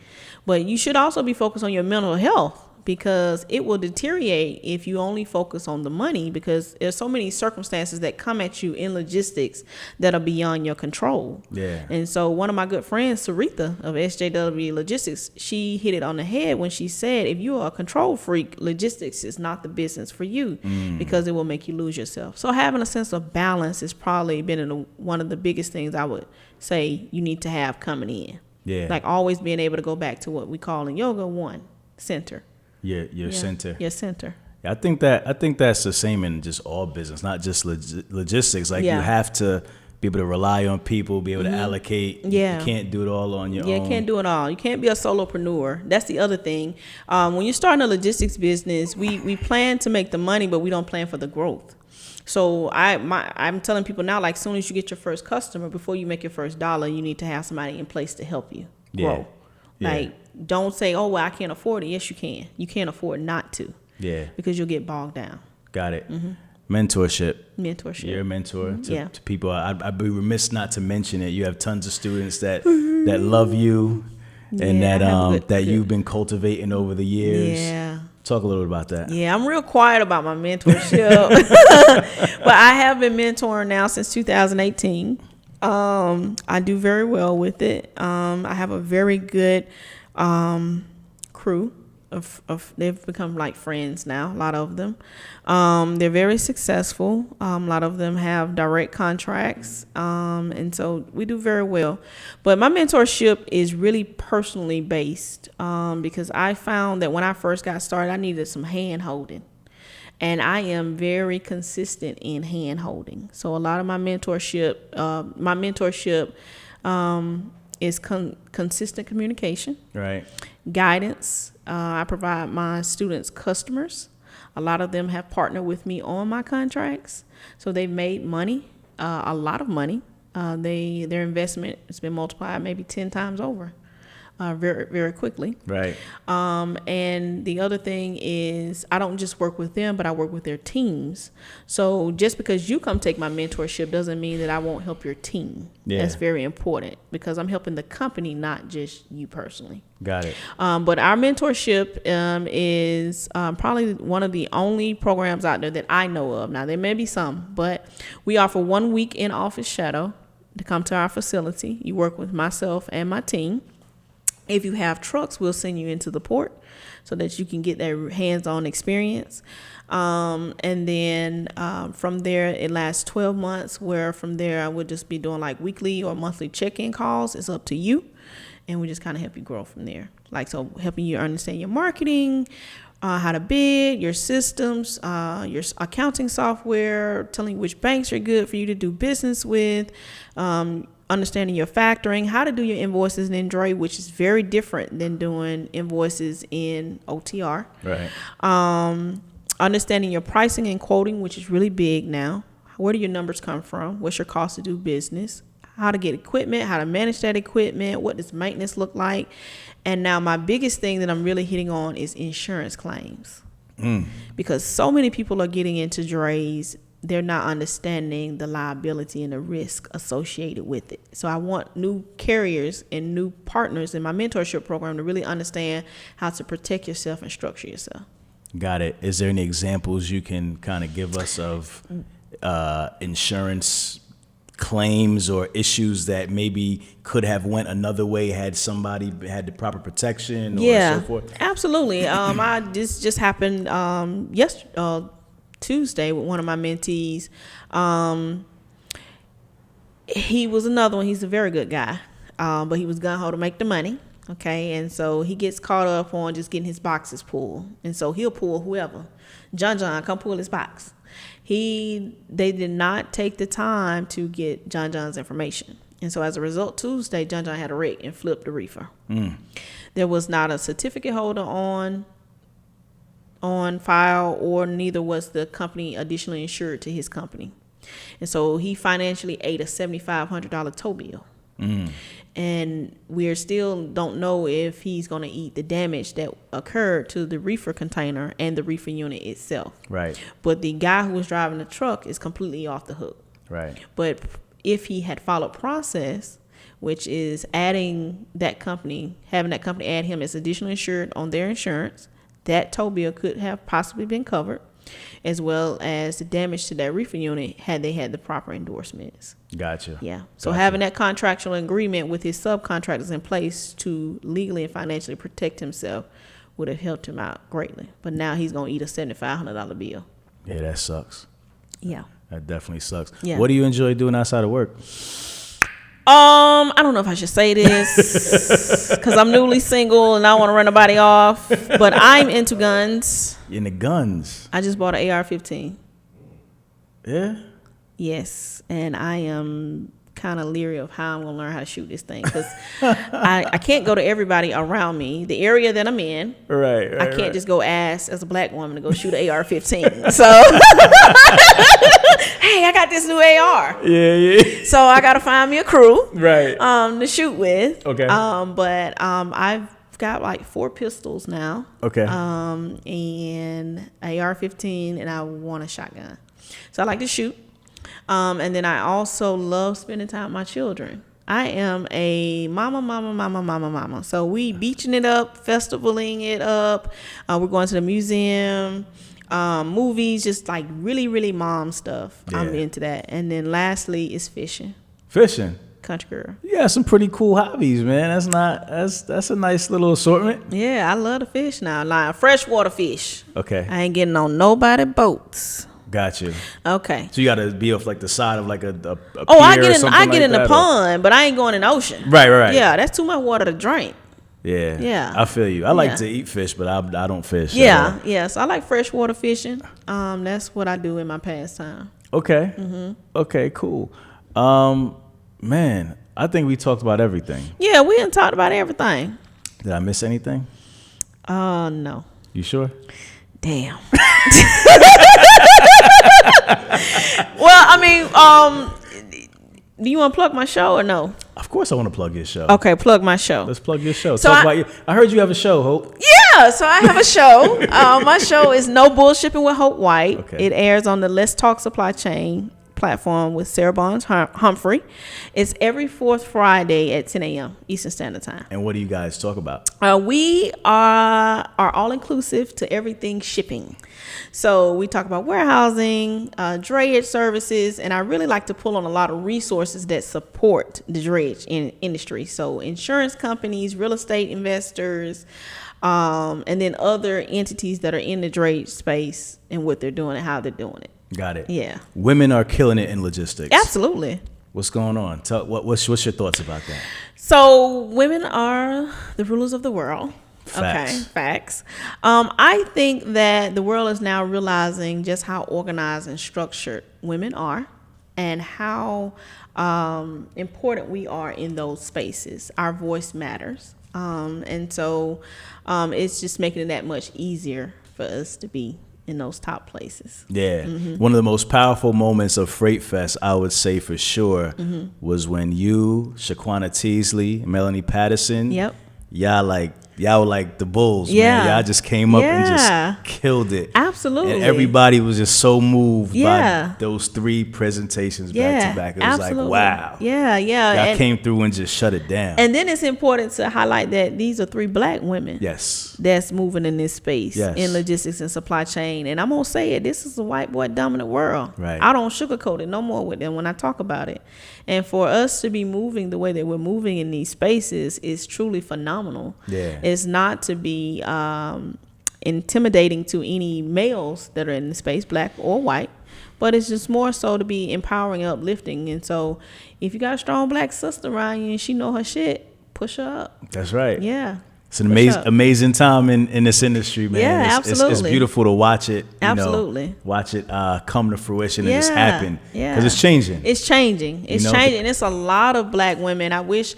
but you should also be focused on your mental health, because it will deteriorate if you only focus on the money, because there's so many circumstances that come at you in logistics that are beyond your control. Yeah. And so one of my good friends, Saritha of SJW Logistics, she hit it on the head when she said, if you are a control freak, logistics is not the business for you, because it will make you lose yourself. So having a sense of balance has probably been one of the biggest things I would say you need to have coming in. Yeah. Like always being able to go back to what we call in yoga, center. Your center. Your center. Yeah, I think that's the same in just all business, not just logistics. Like you have to be able to rely on people, be able to allocate. Yeah. You can't do it all on your own. Yeah, you can't do it all. You can't be a solopreneur. That's the other thing. When you're starting a logistics business, we plan to make the money, but we don't plan for the growth. So I'm telling people now, like, as soon as you get your first customer, before you make your first dollar, you need to have somebody in place to help you grow. Yeah. Like, don't say, oh, well, I can't afford it. Yes, you can. You can't afford not to. Yeah. Because you'll get bogged down. Got it. Mentorship. You're a mentor to people. I'd be remiss not to mention it. You have tons of students that love you and that you've been cultivating over the years. Yeah. Talk a little bit about that. Yeah, I'm real quiet about my mentorship. But I have been mentoring now since 2018. I do very well with it. I have a very good crew of they've become like friends now, a lot of them. They're very successful. A lot of them have direct contracts, and so we do very well. But my mentorship is really personally based, because I found that when I first got started, I needed some hand holding. And I am very consistent in hand holding. So a lot of my mentorship is consistent communication, right? Guidance. I provide my students customers. A lot of them have partnered with me on my contracts, so they've made money, a lot of money. Their investment has been multiplied maybe 10 times over. Very, very quickly. Right. And the other thing is I don't just work with them, but I work with their teams. So just because you come take my mentorship doesn't mean that I won't help your team. Yeah. That's very important, because I'm helping the company, not just you personally. Got it. But our mentorship is probably one of the only programs out there that I know of. Now, there may be some, but we offer 1 week in office shadow to come to our facility. You work with myself and my team. If you have trucks, we'll send you into the port so that you can get that hands-on experience. And then from there, it lasts 12 months, where from there I would just be doing like weekly or monthly check-in calls. It's up to you. And we just kind of help you grow from there. Like, so helping you understand your marketing, how to bid, your systems, your accounting software, telling you which banks are good for you to do business with, understanding your factoring, how to do your invoices in Dray, which is very different than doing invoices in OTR. Right. Understanding your pricing and quoting, which is really big now. Where do your numbers come from? What's your cost to do business? how to get equipment, how to manage that equipment, what does maintenance look like. And now my biggest thing that I'm really hitting on is insurance claims. Because so many people are getting into Drays, they're not understanding the liability and the risk associated with it. So I want new carriers and new partners in my mentorship program to really understand how to protect yourself and structure yourself. Got it. Is there any examples you can kind of give us of insurance claims or issues that maybe could have went another way had somebody had the proper protection or so forth? Absolutely. This just happened Tuesday with one of my mentees. He was another one. He's a very good guy, but he was gung-ho to make the money. Okay, and so he gets caught up on just getting his boxes pulled, and so he'll pull whoever. John, come pull his box. They did not take the time to get John's information, and so as a result, Tuesday John had a wreck and flipped the reefer. There was not a certificate holder on file, or neither was the company additionally insured to his company, and so he financially ate a $7,500 tow bill. And we still don't know if he's going to eat the damage that occurred to the reefer container and the reefer unit itself. Right. But the guy who was driving the truck is completely off the hook. Right. But if he had followed process, which is having that company add him as additional insured on their insurance, that tow bill could have possibly been covered, as well as the damage to that reefer unit had they had the proper endorsements. Gotcha. Yeah. So having that contractual agreement with his subcontractors in place to legally and financially protect himself would have helped him out greatly. But now he's going to eat a $7,500 bill. Yeah, that sucks. Yeah. That definitely sucks. Yeah. What do you enjoy doing outside of work? I don't know if I should say this because I'm newly single and I don't want to run nobody off, but I'm into guns. In the guns. I just bought an AR-15. Yeah? Yes, and I am kind of leery of how I'm going to learn how to shoot this thing because I can't go to everybody around me. The area that I'm in, I can't just go ask as a black woman to go shoot an AR-15. So, hey, I got this new AR. Yeah. So I got to find me a crew, right, to shoot with. Okay. But I've got like 4 pistols now. Okay. And AR-15, and I want a shotgun. So I like to shoot. And then I also love spending time with my children. I am a mama. So we beaching it up, festivaling it up. We're going to the museum, movies, just like really, really mom stuff. Yeah. I'm into that. And then lastly is fishing. Fishing? Country girl. Yeah, some pretty cool hobbies, man. That's a nice little assortment. Yeah, I love to fish now. Like freshwater fish. Okay. I ain't getting on nobody boats. Got you. Okay. So you got to be off like the side of like a pier I like get in the pond, but I ain't going in the ocean. Right. Yeah, that's too much water to drink. Yeah. I feel you. I like to eat fish, but I don't fish. Yeah. So I like freshwater fishing. That's what I do in my pastime. Okay. Mm-hmm. Okay, cool. Man, I think we talked about everything. Yeah, we done talked about everything. Did I miss anything? No. You sure? Damn. Well, I mean, do you want to plug my show or no? Of course I want to plug your show. Okay, plug my show. Let's plug your show. I heard you have a show, Hope. Yeah, so I have a show. My show is No Bullshipping with Hope White. Okay. It airs on the Let's Talk Supply Chain platform with Sarah Barnes Humphrey. It's every 4th Friday at 10 a.m. Eastern Standard Time. And what do you guys talk about? We are all inclusive to everything shipping. So we talk about warehousing, drayage services, and I really like to pull on a lot of resources that support the drayage industry. So insurance companies, real estate investors, and then other entities that are in the drayage space and what they're doing and how they're doing it. Got it. Yeah. Women are killing it in logistics. Absolutely. What's going on? What's your thoughts about that? So women are the rulers of the world. Facts. Okay, facts. I think that the world is now realizing just how organized and structured women are and how important we are in those spaces. Our voice matters. And so it's just making it that much easier for us to be in those top places. Yeah. One of the most powerful moments of Freight Fest, I would say for sure, was when you, Shaquana Teasley, Melanie Patterson, y'all were like the Bulls, man. Y'all just came up and just killed it. Absolutely. And everybody was just so moved by those 3 presentations back to back. It was like, wow. Yeah. Y'all came through and just shut it down. And then it's important to highlight that these are 3 black women. Yes. That's moving in this space in logistics and supply chain. And I'm going to say it, this is a white boy dominant world. Right. I don't sugarcoat it no more with them when I talk about it. And for us to be moving the way that we're moving in these spaces is truly phenomenal. Yeah. It's not to be intimidating to any males that are in the space, black or white, but it's just more so to be empowering and uplifting. And so if you got a strong black sister around you and she know her shit, push her up. That's right. Yeah. It's an amazing time in this industry, man. Yeah, absolutely. It's beautiful to watch it. Absolutely. Watch it come to fruition and just happen. Yeah. Because it's changing. It's changing. It's changing. It's a lot of black women. I wish,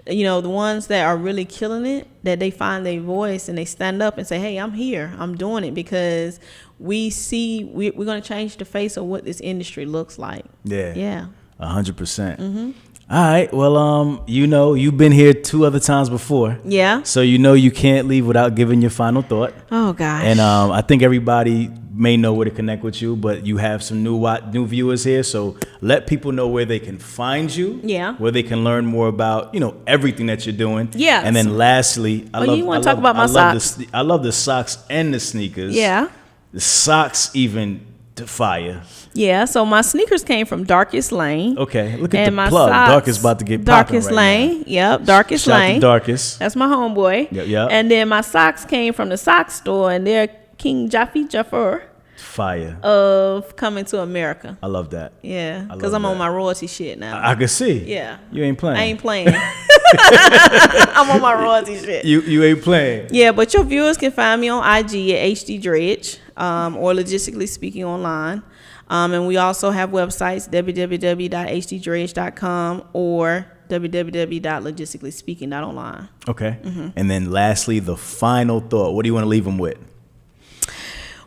the ones that are really killing it, that they find their voice and they stand up and say, hey, I'm here. I'm doing it because we see we're going to change the face of what this industry looks like. Yeah. Yeah. 100%. All right. Well, you've been here 2 other times before. Yeah. So you can't leave without giving your final thought. Oh, gosh. And I think everybody may know where to connect with you, but you have some new viewers here. So let people know where they can find you. Yeah. Where they can learn more about, everything that you're doing. Yeah. And then lastly, you want to talk about my socks? I love the socks and the sneakers. Yeah. The socks even to fire. Yeah, so my sneakers came from Darkest Lane. Okay, look at the plug. Darkest about to get popping Darkest Lane. Now. Yep, Darkest Shout Lane. out to Darkest. That's my homeboy. Yep. And then my socks came from the sock store, and they're King Jafar Fire. of Coming to America. I love that. Yeah, because I'm on my royalty shit now. I can see. Yeah. You ain't playing. I ain't playing. I'm on my royalty shit. You ain't playing. Yeah, but your viewers can find me on IG at HD Dredge or Logistically Speaking Online. And we also have websites, www.hdredge.com or www.logisticallyspeaking.online. Okay. And then lastly, the final thought. What do you want to leave them with?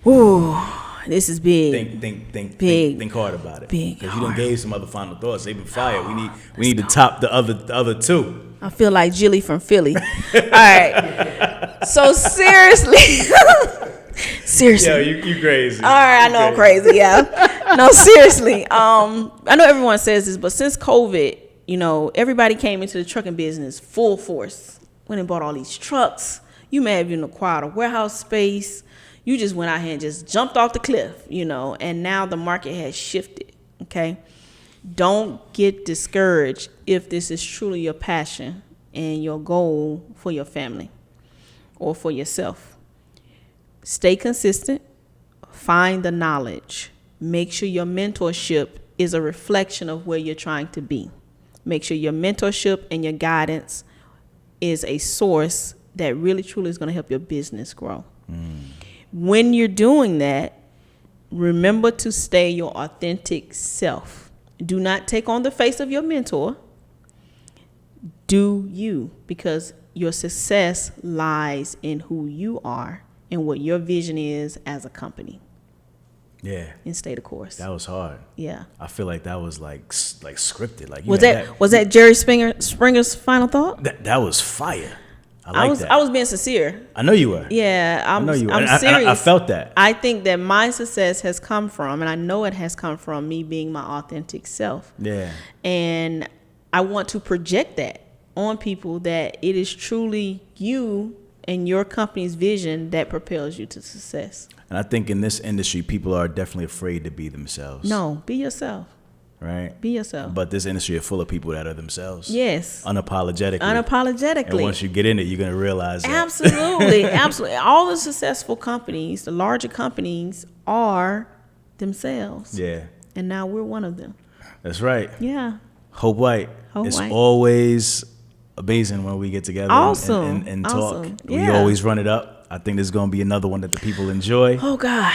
Ooh, this is big. Think hard about it. Because you done gave some other final thoughts. They've been fired. We need to top the other 2. I feel like Jilly from Philly. All right. So seriously. Seriously. Yeah, you crazy. All right, I know I'm crazy. Yeah. No, seriously. I know everyone says this, but since COVID, everybody came into the trucking business full force. Went and bought all these trucks. You may have even acquired a warehouse space. You just went out here and just jumped off the cliff, and now the market has shifted. Okay. Don't get discouraged if this is truly your passion and your goal for your family or for yourself. Stay consistent, find the knowledge, make sure your mentorship is a reflection of where you're trying to be. Make sure your mentorship and your guidance is a source that really truly is going to help your business grow. When you're doing that, remember to stay your authentic self. Do not take on the face of your mentor. Do you, because your success lies in who you are and what your vision is as a company. Yeah. And stay the course. That was hard. Yeah. I feel like that was like scripted. Like was that Jerry Springer's final thought? That was fire. I was being sincere. I know you were. Yeah, I'm serious. I felt that. I think that my success has come from, and I know it has come from me being my authentic self. Yeah. And I want to project that on people, that it is truly you and your company's vision that propels you to success. And I think in this industry, people are definitely afraid to be themselves. No, be yourself. Right? Be yourself. But this industry is full of people that are themselves. Yes. Unapologetically. And once you get in it, you're going to realize that. Absolutely. Absolutely. All the successful companies, the larger companies, are themselves. Yeah. And now we're one of them. That's right. Yeah. Hope White. It's always amazing when we get together and talk. Awesome. Yeah. We always run it up. I think there's going to be another one that the people enjoy. Oh, God.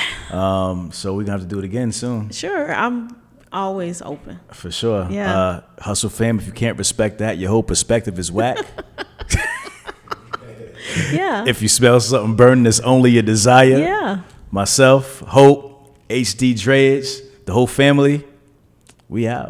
So we're going to have to do it again soon. Sure. I'm always open. For sure. Yeah. Hustle fam, if you can't respect that, your whole perspective is whack. Yeah. If you smell something burning, it's only your desire. Yeah. myself, Hope, HD Drayage, the whole family, we out.